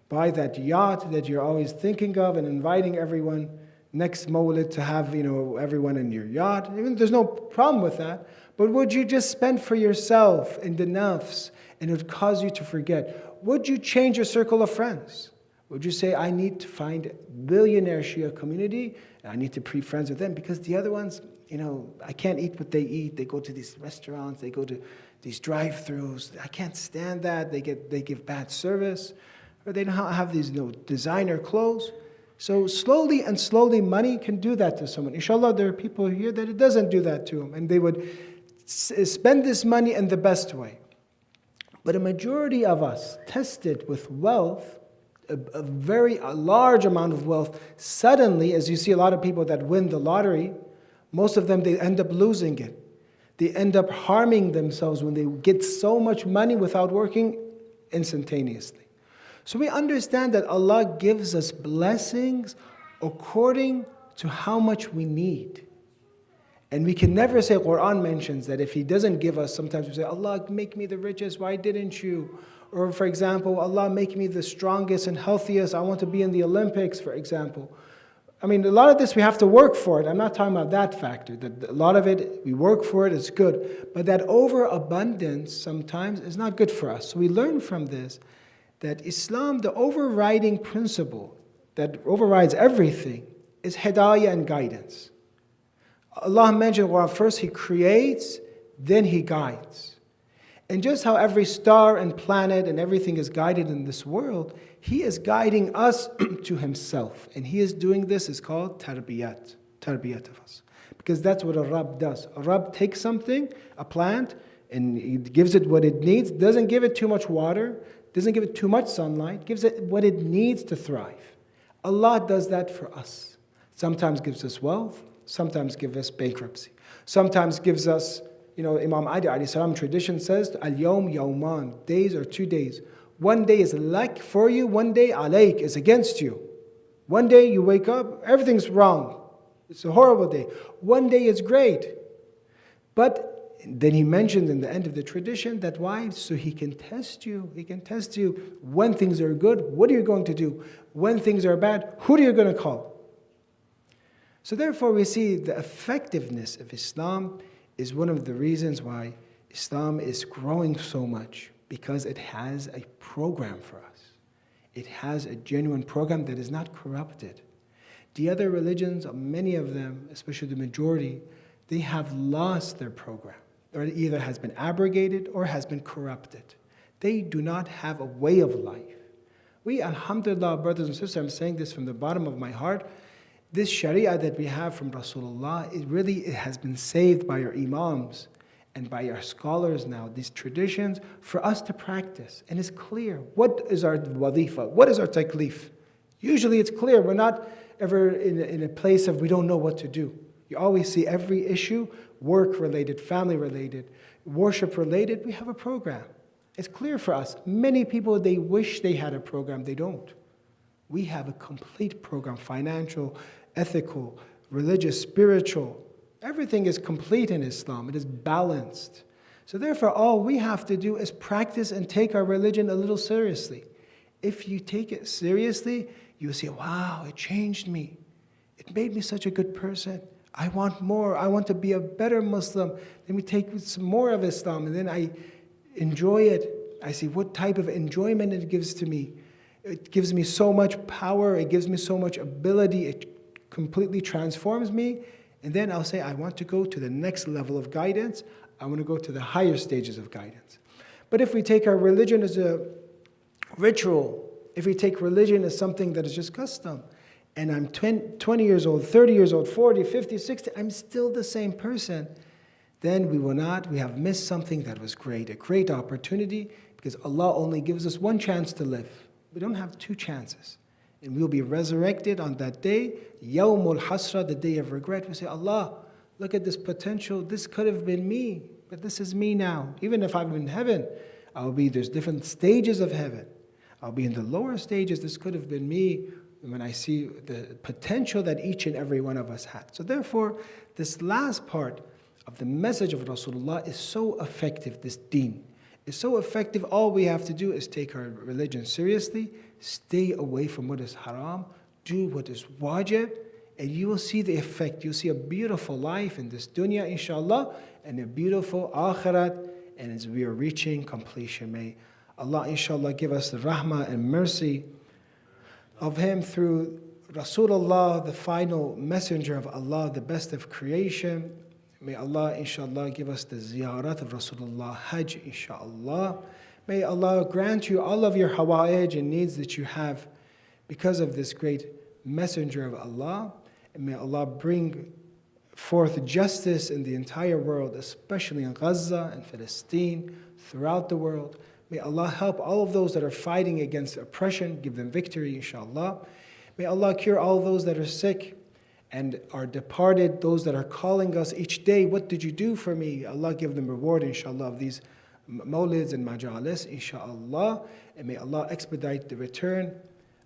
buy that yacht that you're always thinking of and inviting everyone next Mawlid to have, everyone in your yacht? Even there's no problem with that. But would you just spend for yourself in the nafs and it would cause you to forget? Would you change your circle of friends? Would you say, I need to find a billionaire Shia community, and I need to be friends with them, because the other ones, I can't eat what they eat. They go to these restaurants, they go to these drive-thrus. I can't stand that. They give bad service, or they don't have these designer clothes. So slowly and slowly, money can do that to someone. Inshallah, there are people here that it doesn't do that to them, and they would spend this money in the best way. But a majority of us, tested with wealth, a very large amount of wealth, suddenly, as you see a lot of people that win the lottery, most of them, they end up losing it. They end up harming themselves when they get so much money without working instantaneously. So we understand that Allah gives us blessings according to how much we need. And we can never say, Quran mentions that if He doesn't give us, sometimes we say, Allah, make me the richest, why didn't you? Or for example, Allah, make me the strongest and healthiest, I want to be in the Olympics, for example. I mean, a lot of this we have to work for it. I'm not talking about that factor. That a lot of it, we work for it, it's good. But that overabundance sometimes is not good for us. So we learn from this that Islam, the overriding principle that overrides everything, is hidayah and guidance. Allah mentioned, well, first He creates, then He guides. And just how every star and planet and everything is guided in this world, He is guiding us to Himself. And He is doing this, is called tarbiyat of us. Because that's what a Rabb does. A Rabb takes something, a plant, and He gives it what it needs, doesn't give it too much water, doesn't give it too much sunlight, gives it what it needs to thrive. Allah does that for us. Sometimes gives us wealth, sometimes gives us bankruptcy. Sometimes gives us, Imam Adi alayhi salam tradition says, Al-yawm yawman, days are 2 days. One day is lak for you, one day alayk is against you. One day you wake up, everything's wrong. It's a horrible day. One day is great. But then he mentions in the end of the tradition that why? So He can test you. He can test you when things are good, what are you going to do? When things are bad, who are you going to call? So therefore we see the effectiveness of Islam is one of the reasons why Islam is growing so much, because it has a program for us. It has a genuine program that is not corrupted. The other religions, many of them, especially the majority, they have lost their program, or it either has been abrogated or has been corrupted. They do not have a way of life. We, alhamdulillah, brothers and sisters, I'm saying this from the bottom of my heart, this sharia that we have from Rasulullah, it has been saved by our imams and by our scholars now, these traditions, for us to practice. And it's clear. What is our wadifa? What is our taklif? Usually it's clear. We're not ever in a place of we don't know what to do. You always see every issue, work-related, family-related, worship-related, we have a program. It's clear for us. Many people, they wish they had a program. They don't. We have a complete program, financial, ethical, religious, spiritual. Everything is complete in Islam. It is balanced. So therefore, all we have to do is practice and take our religion a little seriously. If you take it seriously, you'll say, wow, it changed me. It made me such a good person. I want more. I want to be a better Muslim. Let me take some more of Islam, and then I enjoy it. I see what type of enjoyment it gives to me. It gives me so much power. It gives me so much ability. It completely transforms me. And then I'll say, I want to go to the next level of guidance. I want to go to the higher stages of guidance. But if we take our religion as a ritual, if we take religion as something that is just custom, and I'm 20 years old, 30 years old, 40, 50, 60, I'm still the same person, then we have missed something that was great, a great opportunity, because Allah only gives us one chance to live. We don't have two chances. And we'll be resurrected on that day, Yawmul Hasra, the day of regret. We say, Allah, look at this potential. This could have been me, but this is me now. Even if I'm in heaven, there's different stages of heaven. I'll be in the lower stages. This could have been me when I see the potential that each and every one of us had. So therefore, this last part of the message of Rasulullah is so effective, this deen. It's so effective, all we have to do is take our religion seriously, stay away from what is haram, do what is wajib, and you will see the effect. You'll see a beautiful life in this dunya, inshallah, and a beautiful akhirat, and as we are reaching completion, may Allah, inshallah, give us the rahmah and mercy of him through Rasulullah, the final messenger of Allah, the best of creation. May Allah, inshallah, give us the ziyarat of Rasulullah, Hajj, inshallah. May Allah grant you all of your hawa'ij and needs that you have because of this great messenger of Allah. And may Allah bring forth justice in the entire world, especially in Gaza and Palestine, throughout the world. May Allah help all of those that are fighting against oppression, give them victory, inshallah. May Allah cure all those that are sick and are departed, those that are calling us each day, what did you do for me? Allah give them reward, inshallah, of these mawlids and majalis, inshallah. And may Allah expedite the return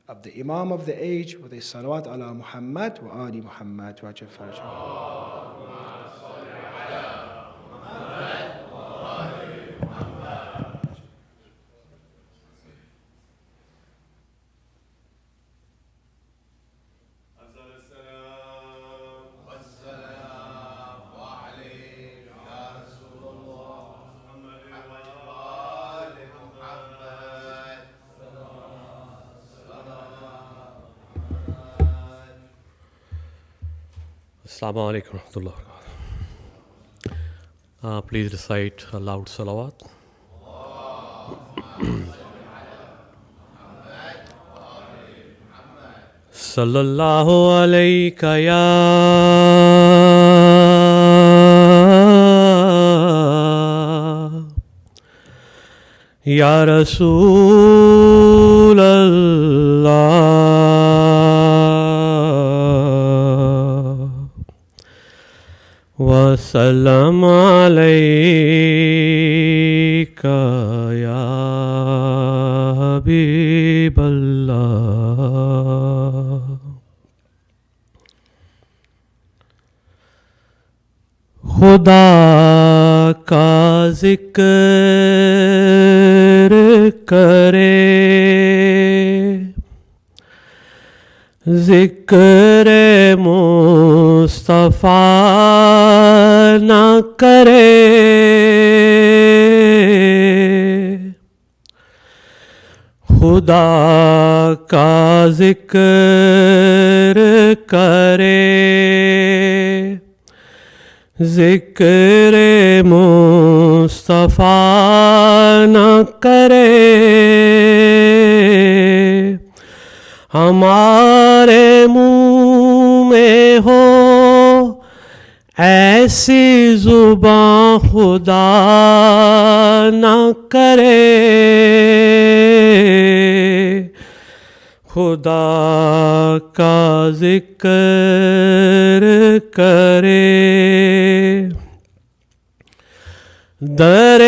of the Imam of the age with a salawat ala Muhammad wa ali Muhammad wa ajal. Assalamu alaikum warahmatullahi wabarakatuh. Please recite a loud salawat. Sallallahu alayka ya Rasul Allah. Wa salam alayka ya Habib Allah. Khuda ka zikr kare, ذکر مصطفیٰ نہ کرے، خدا کا ذکر کرے، ذکر مصطفیٰ نہ کرے، ہمارے منہ میں ہو ایسی زباں خدا نہ کرے، خدا کا ذکر کرے، در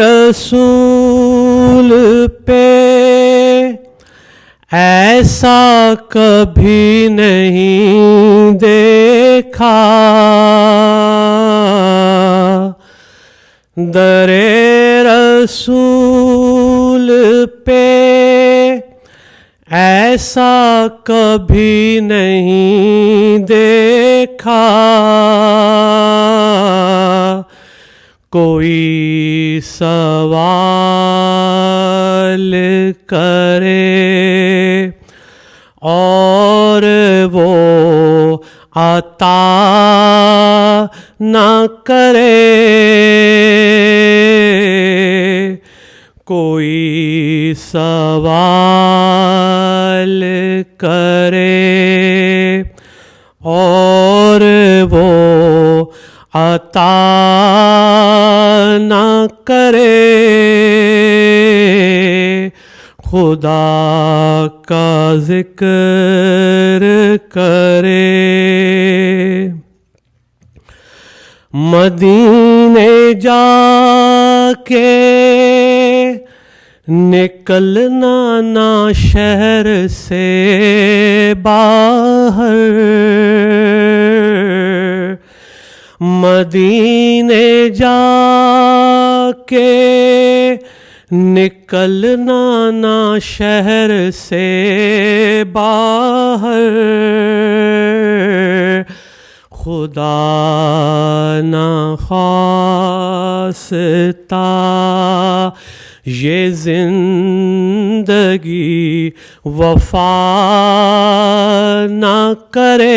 رسول پہ ایسا کبھی نہیں دیکھا، در رسول پہ ایسا کبھی نہیں دیکھا، کوئی سوال کرے اور وہ عطا نہ کرے، کوئی سوال کرے اور وہ عطا نہ کرے، خدا کا ذکر کرے، مدینے جا کے نکلنا نہ شہر سے باہر، مدینے جا کے نکلنا نہ شہر سے باہر، خدا نہ خواستہ یہ زندگی وفا نہ کرے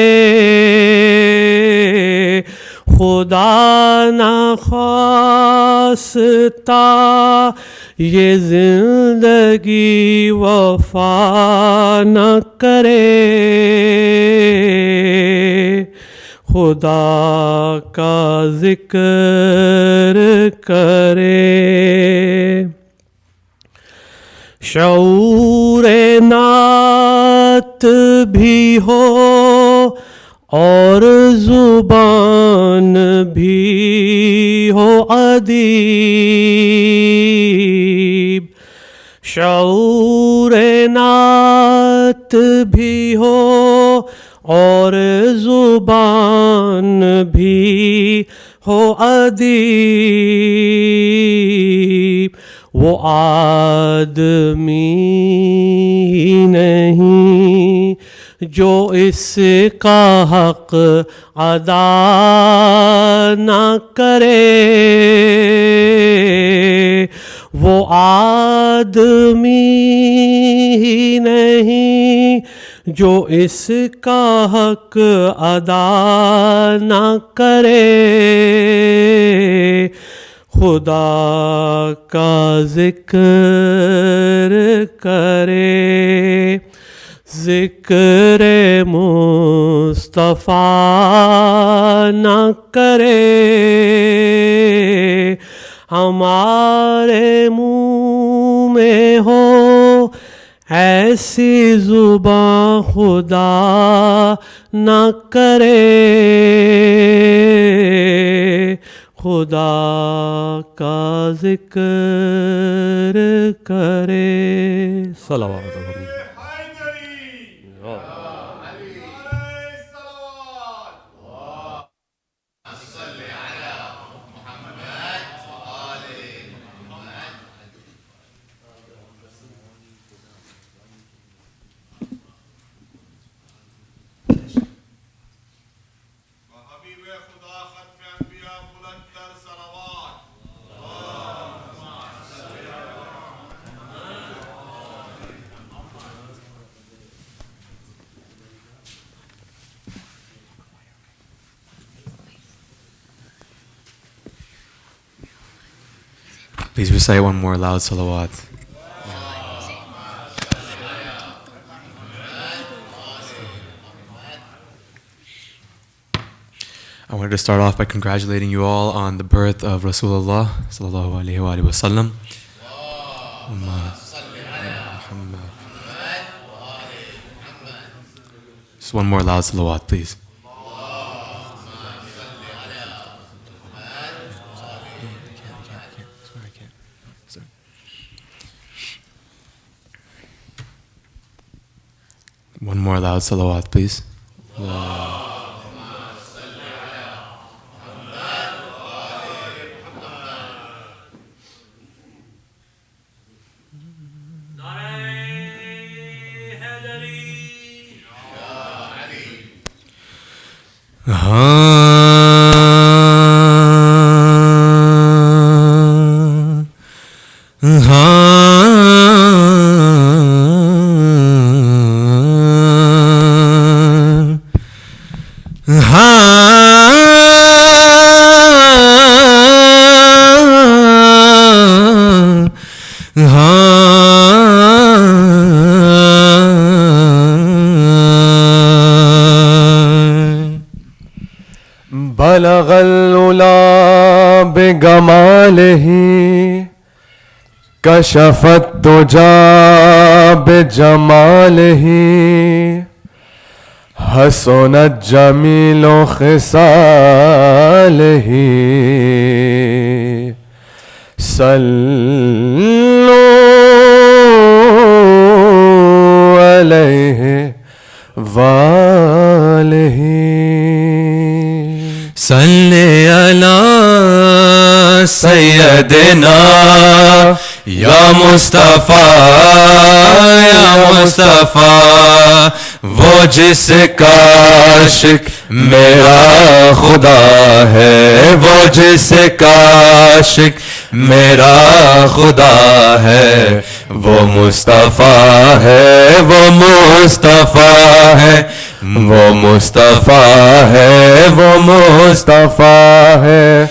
خدا نخواستہ یہ زندگی وفا نہ کرے خدا کا ذکر کرے شعور نعت بھی ہو اور زبان بھی ہو ادیب شعور نعت بھی ہو اور زبان بھی ہو ادیب وہ آدمی نہیں جو اس کا حق ادا نہ کرے وہ آدمی نہیں جو اس کا حق ادا نہ کرے خدا کا ذکر کرے ذکر مصطفیٰ نہ کرے ہمارے منہ میں ہو ایسی زباں خدا نہ کرے خدا کا ذکر کرے صلوات اللہ Please recite one more loud salawat. I wanted to start off by congratulating you all on the birth of Rasulullah sallallahu alaihi wa sallam. Just one more loud salawat, please. One more loud salawat, please. بلغ العلا بجماله كشف الدجى بجماله حسنت جميل خصاله صلوا عليه وآله صلی علی سیدنا یا مصطفیٰ وہ جس کا عاشق میرا خدا ہے وہ جس کا عاشق میرا خدا ہے وہ مصطفیٰ ہے وہ مصطفیٰ ہے وہ مصطفیٰ ہے وہ مصطفیٰ ہے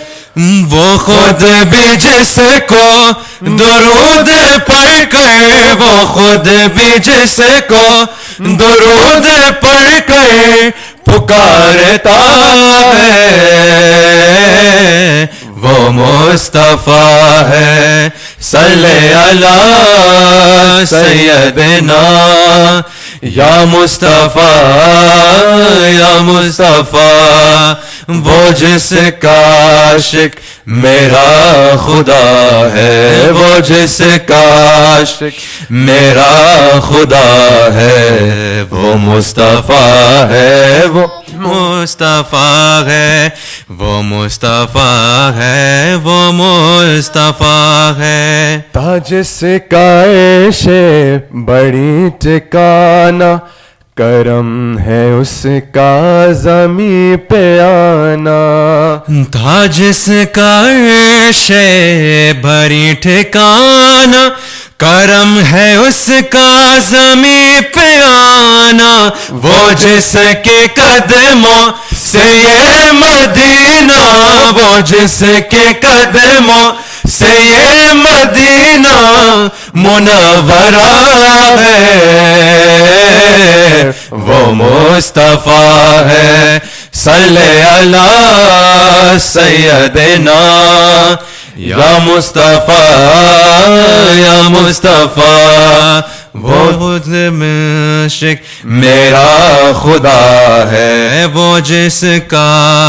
وہ خود بھی جس کو درود پڑھ کر وہ خود بھی جس کو درود پڑھ کر پکارتا ہے وہ مصطفیٰ ہے صلی علی سیدنا یا مصطفیٰ یا مصطفیٰ وہ جس کا عاشق میرا خدا ہے وہ جس کا عاشق میرا خدا ہے وہ مصطفیٰ ہے وہ مصطفیٰ ہے وہ مصطفیٰ ہے وہ مصطفیٰ ہے تاج سے کائش بڑی ٹھکانا کرم ہے اس کا زمیں پہ آنا تھا جس کا عرش بھری ٹھکانا کرم ہے اس کا زمیں پہ آنا وہ جس کے قدموں سے یہ مدینہ وہ جس کے قدموں سے یہ مدینہ منورہ ہے وہ مصطفیٰ ہے صلی علی سیدنا یا مصطفیٰ یا مصطفیٰ وہ خود عاشق میرا خدا ہے وہ جس کا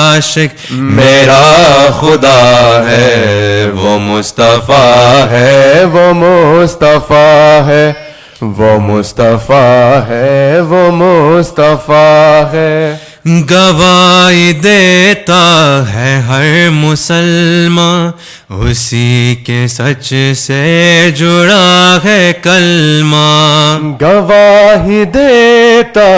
عاشق میرا خدا ہے وہ مصطفیٰ ہے وہ مصطفیٰ ہے وہ مصطفیٰ ہے وہ مصطفیٰ ہے گواہی دیتا ہے ہر مسلمان اسی کے سچ سے جڑا ہے کلمہ گواہی دیتا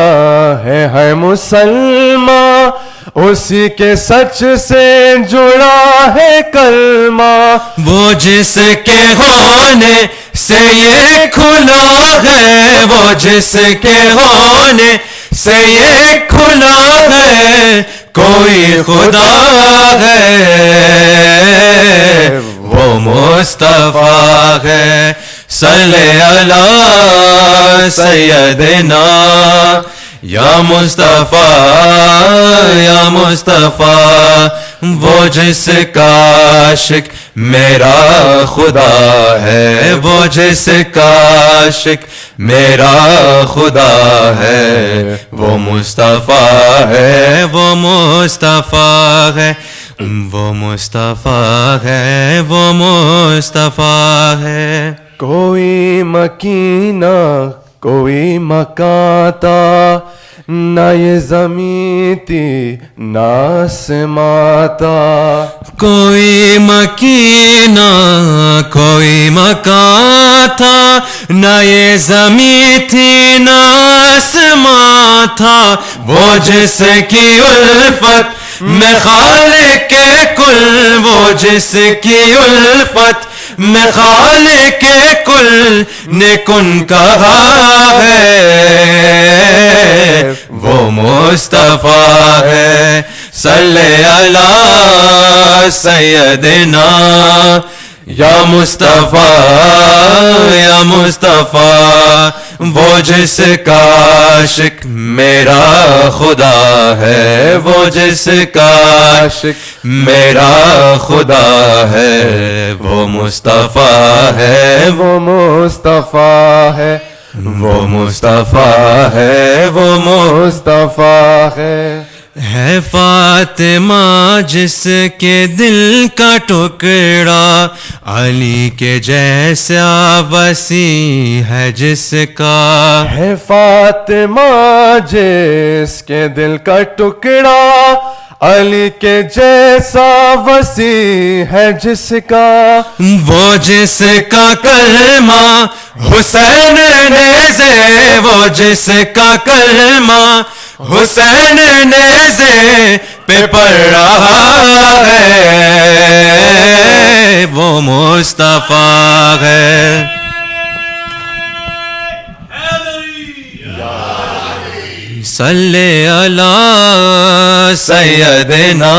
ہے ہر مسلمان اسی کے سچ سے جڑا ہے کلمہ وہ جس کے ہونے سے یہ کھلا ہے وہ جس کے ہونے سے یہ کھلا ہے کوئی خدا ہے وہ مصطفیٰ ہے صلی علی سیدنا یا مصطفیٰ یا مصطفیٰ وہ جس کا عاشق میرا خدا ہے وہ جس کا عاشق میرا خدا ہے وہ مصطفیٰ ہے وہ مصطفیٰ ہے وہ مصطفیٰ ہے وہ مصطفیٰ ہے کوئی مکینہ کوئی مکاتا نہ یہ زمین تھی نہ آسماں تھا کوئی مکینہ کوئی مکان تھا نہ یہ زمین تھی نہ آسماں تھا وہ جس کی الفت میں خالق کے کل وہ جس کی الفت میں خالق کے کل نے کن کہا ہے وہ مصطفیٰ ہے صلی علی سیدنا یا مصطفیٰ یا مصطفیٰ وہ جس کا عاشق میرا خدا ہے وہ جس کا عاشق میرا خدا ہے وہ مصطفیٰ ہے وہ مصطفیٰ ہے وہ مصطفیٰ ہے وہ مصطفیٰ ہے فاطمہ جس کے دل کا ٹکڑا علی کے جیسا وسیع ہے جس کا ہے فاطمہ جس کے دل کا ٹکڑا علی کے جیسا وسیع ہے جس کا وہ جس کا کلمہ حسین نیزے وہ جس کا کلمہ حسین نیزے پہ پڑھ رہا ہے وہ مصطفیٰ ہے. صلی علی سیدنا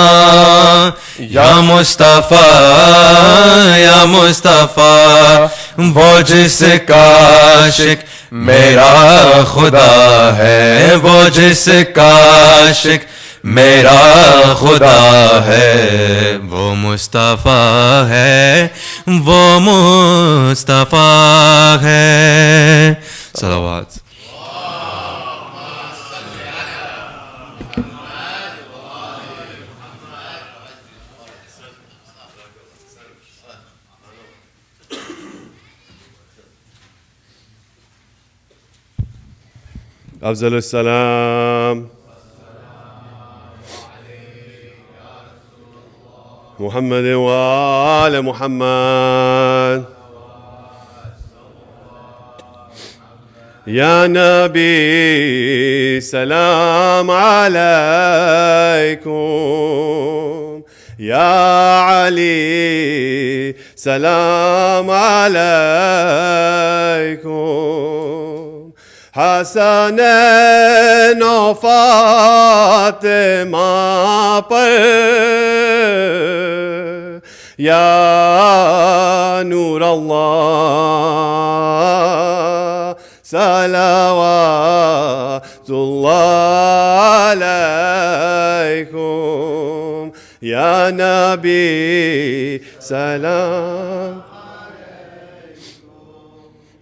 یا مصطفیٰ یا مصطفیٰ، وہ جس کا عاشق میرا خدا ہے، وہ جس کا عاشق میرا خدا ہے، وہ مصطفیٰ ہے، وہ مصطفیٰ ہے. صلوات. افضل السلام محمد وآل محمد. یا نبی سلام علیکم، یا علی سلام علیکم، حسنین و فاطمہ پر یا نور اللہ صلوات اللہ علیکم، یا نبی سلام،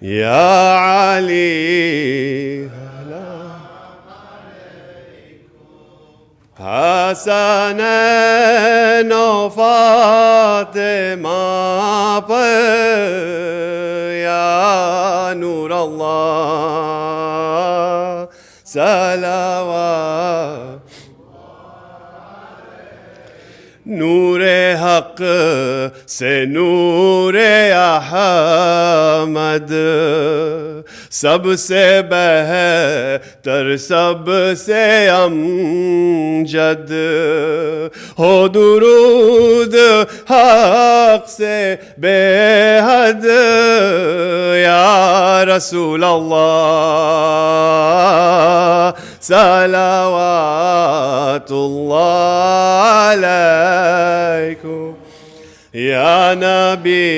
یا علی حسنین و فاطمہ پر یا نور اللہ صلوات. نور حق سے نور احمد، سب سے بہتر سب سے امجد، ہو درود حق سے بے حد یا رسول اللہ صلوات اللہ علیکم، یا نبی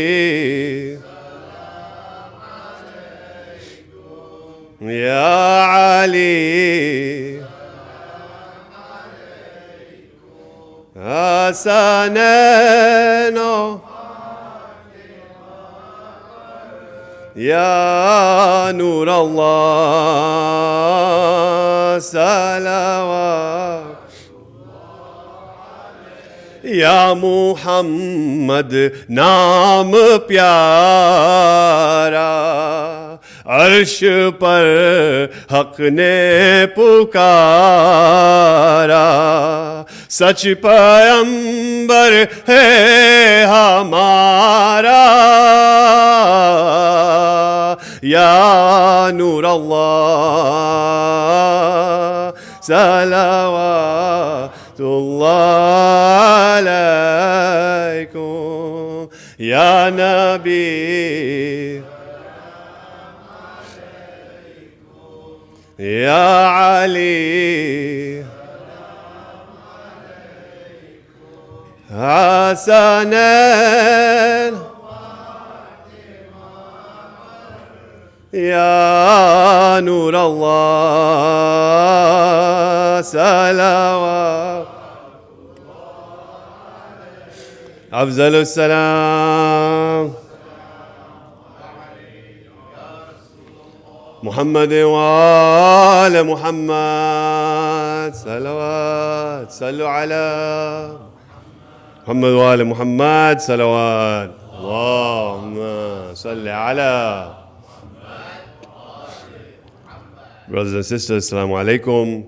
یا علی حسنین یا نور اللہ صلوات. یا محمد نام پیارا، عرش پر حق نے پکارا، سچ پیغمبر ہے ہمارا یا نور اللہ صلوات اللہ علیکم، یا نبی یا علی حسنین یا نور اللہ صلوات. افضل السلام محمد وآل محمد. صلوات. صلوا على محمد وآل محمد. صلوات. اللهم صل على. Brothers and sisters, Assalamu alaikum.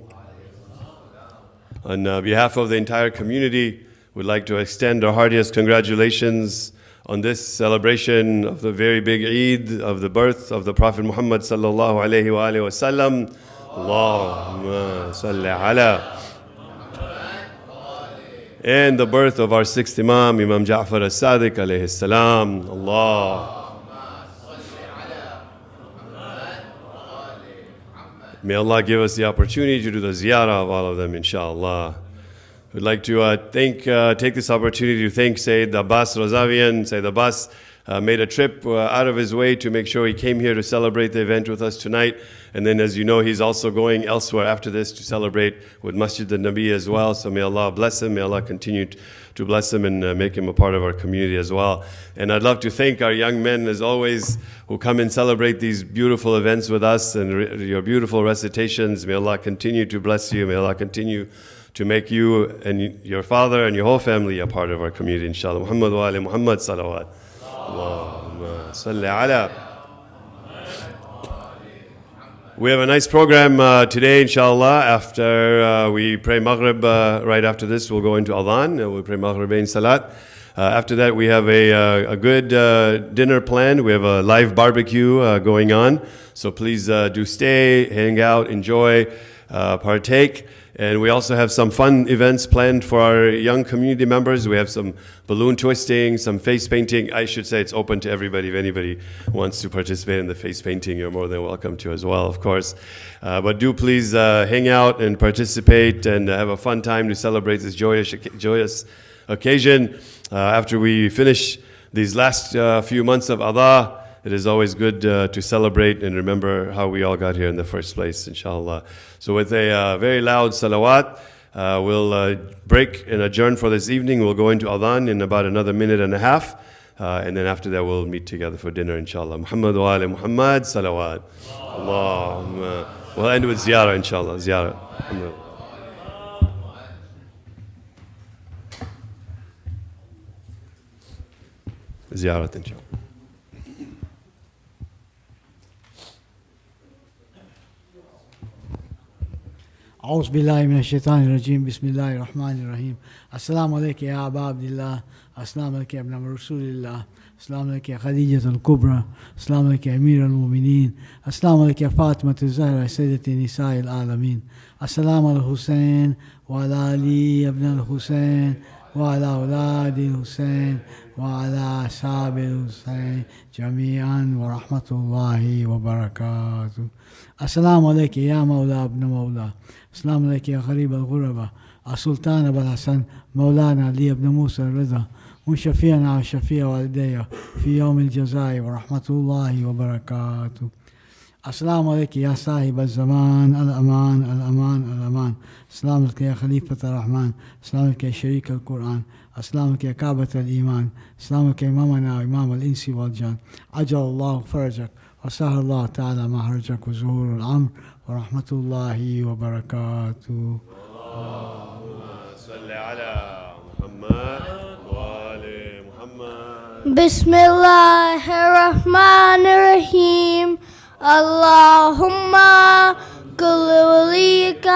On behalf of the entire community, we'd like to extend our heartiest congratulations on this celebration of the very big Eid of the birth of the Prophet Muhammad sallallahu alaihi wa sallam. Allahumma salli ala. and the birth of our 6th Imam, Imam Jafar Sadik alayhi salam. Allah. May Allah give us the opportunity to do the ziyarah of all of them, inshallah. We'd like to take this opportunity to thank Sayyid Abbas Razavian. Sayyid Abbas made a trip out of his way to make sure he came here to celebrate the event with us tonight. And then, as you know, he's also going elsewhere after this to celebrate with Masjid al-Nabi as well. So may Allah bless him. May Allah continue to bless him and make him a part of our community as well. And I'd love to thank our young men, as always, who come and celebrate these beautiful events with us and your beautiful recitations. May Allah continue to bless you. May Allah continue to make you and your father and your whole family a part of our community, inshallah. Muhammad wa ali Muhammad salawat. Allahumma salli ala. We have a nice program today, inshallah. After we pray Maghrib, right after this, we'll go into Adhan. We'll pray Maghribain Salat. After that, we have a good dinner planned. We have a live barbecue going on. So please do stay, hang out, enjoy, partake. And we also have some fun events planned for our young community members. We have some balloon twisting, some face painting. I should say it's open to everybody. If anybody wants to participate in the face painting, you're more than welcome to as well, of course. But do please hang out and participate and have a fun time to celebrate this joyous occasion. After we finish these last few months of Adha, it is always good to celebrate and remember how we all got here in the first place, inshallah. So with a very loud salawat, we'll break and adjourn for this evening. We'll go into Adhan in about another minute and a half. And then after that, we'll meet together for dinner, inshallah. Muhammad wa ali Muhammad, salawat. Allahumma. We'll end with ziyarah, inshallah. Ziyarah. Ziyarat, inshallah. أعوذ بالله من الشيطان الرجيم بسم الله الرحمن الرحيم السلام عليك يا أبا عبد الله السلام عليك يا ابن رسول الله السلام عليك يا خديجة الكبرى السلام عليك يا أمير المؤمنين السلام عليك يا فاطمة الزهرة سيدة نساء العالمين السلام على الحسين وعلى علي ابن الحسين وعلى أولاد الحسين وعلى أصحاب الحسين جميعا ورحمة الله وبركاته السلام عليك يا مولى ابن مولى السلام عليك يا غريب الغرباء السلطان أبو الحسن مولانا علي بن موسى الرضا وشفيعنا وشفيع والديه في يوم الجزاء ورحمة الله وبركاته السلام عليك يا صاحب الزمان الأمان الأمان الأمان السلام عليك يا خليفة الرحمن السلام عليك يا شريك القرآن السلام عليك يا كعبة الإيمان السلام عليك يا إمامنا وإمام الإنس والجان عجل الله فرجك وسهل الله تعالى مهرجك وزهور الأمر ورحمة الله وبركاته اللهم صل على محمد وآل محمد بسم الله الرحمن الرحيم اللهم كل وليك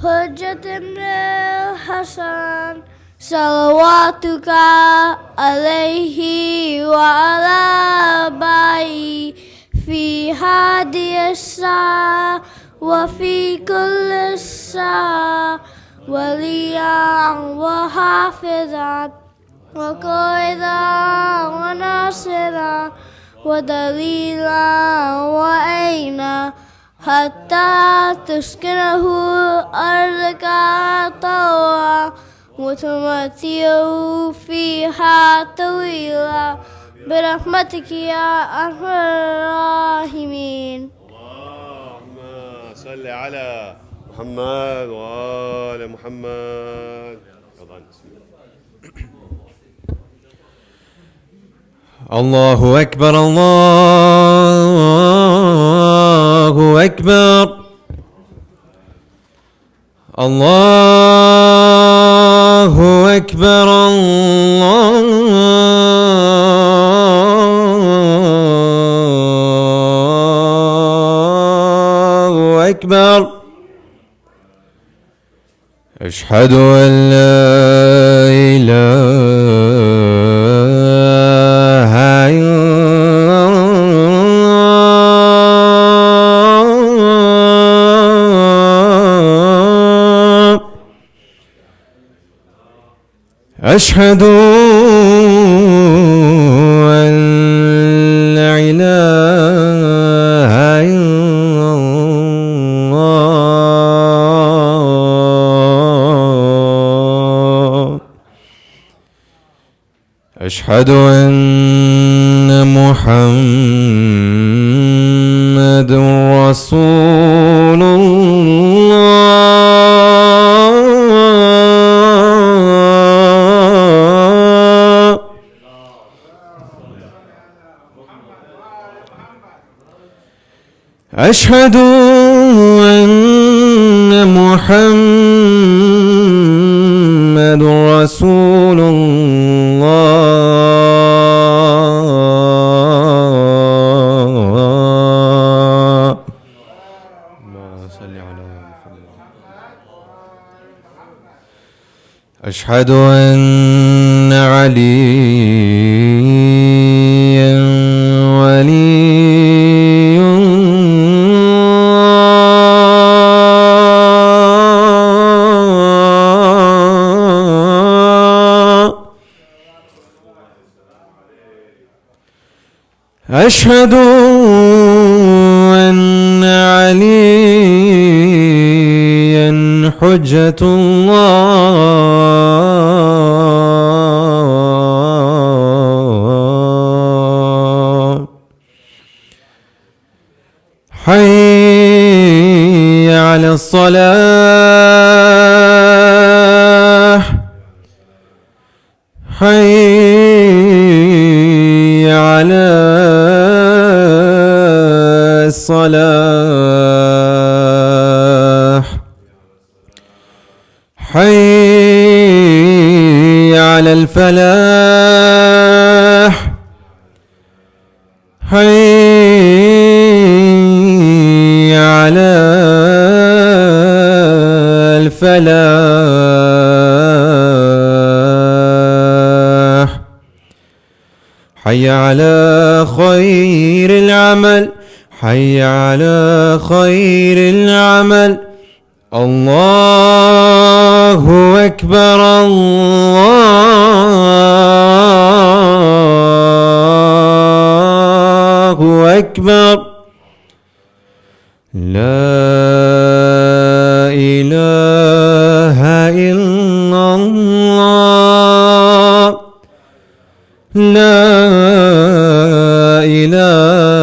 حجة ابن الحسن صلواتك عليه وعلى آبائه في هذه الساعة وفي كل الساعة وليا وحافظا وقائدا وناصرا ودليلا وعينا حتى تسكنه أرضك طوعا وتمتعه فيها طويلا برحمتك يا أرحم الراحمين. اللهم صل على محمد وآل محمد. الله أكبر الله أكبر الله أكبر الله أكبر أشهد أن لا إله إلا الله أشهد أن لا إله إلا الله. أشهد أن محمد رسول الله. أشهد أن محمد رسول الله. أشهد أن عليا ولي الله. أشهد أن عليا حجة الله. حي على الصلاة. حي على الصلاة. حي على الفلاح. حي على الفلاح. حي على خير العمل. حي على خير العمل. الله أكبر الله أكبر. لا إله إلا الله. لا إله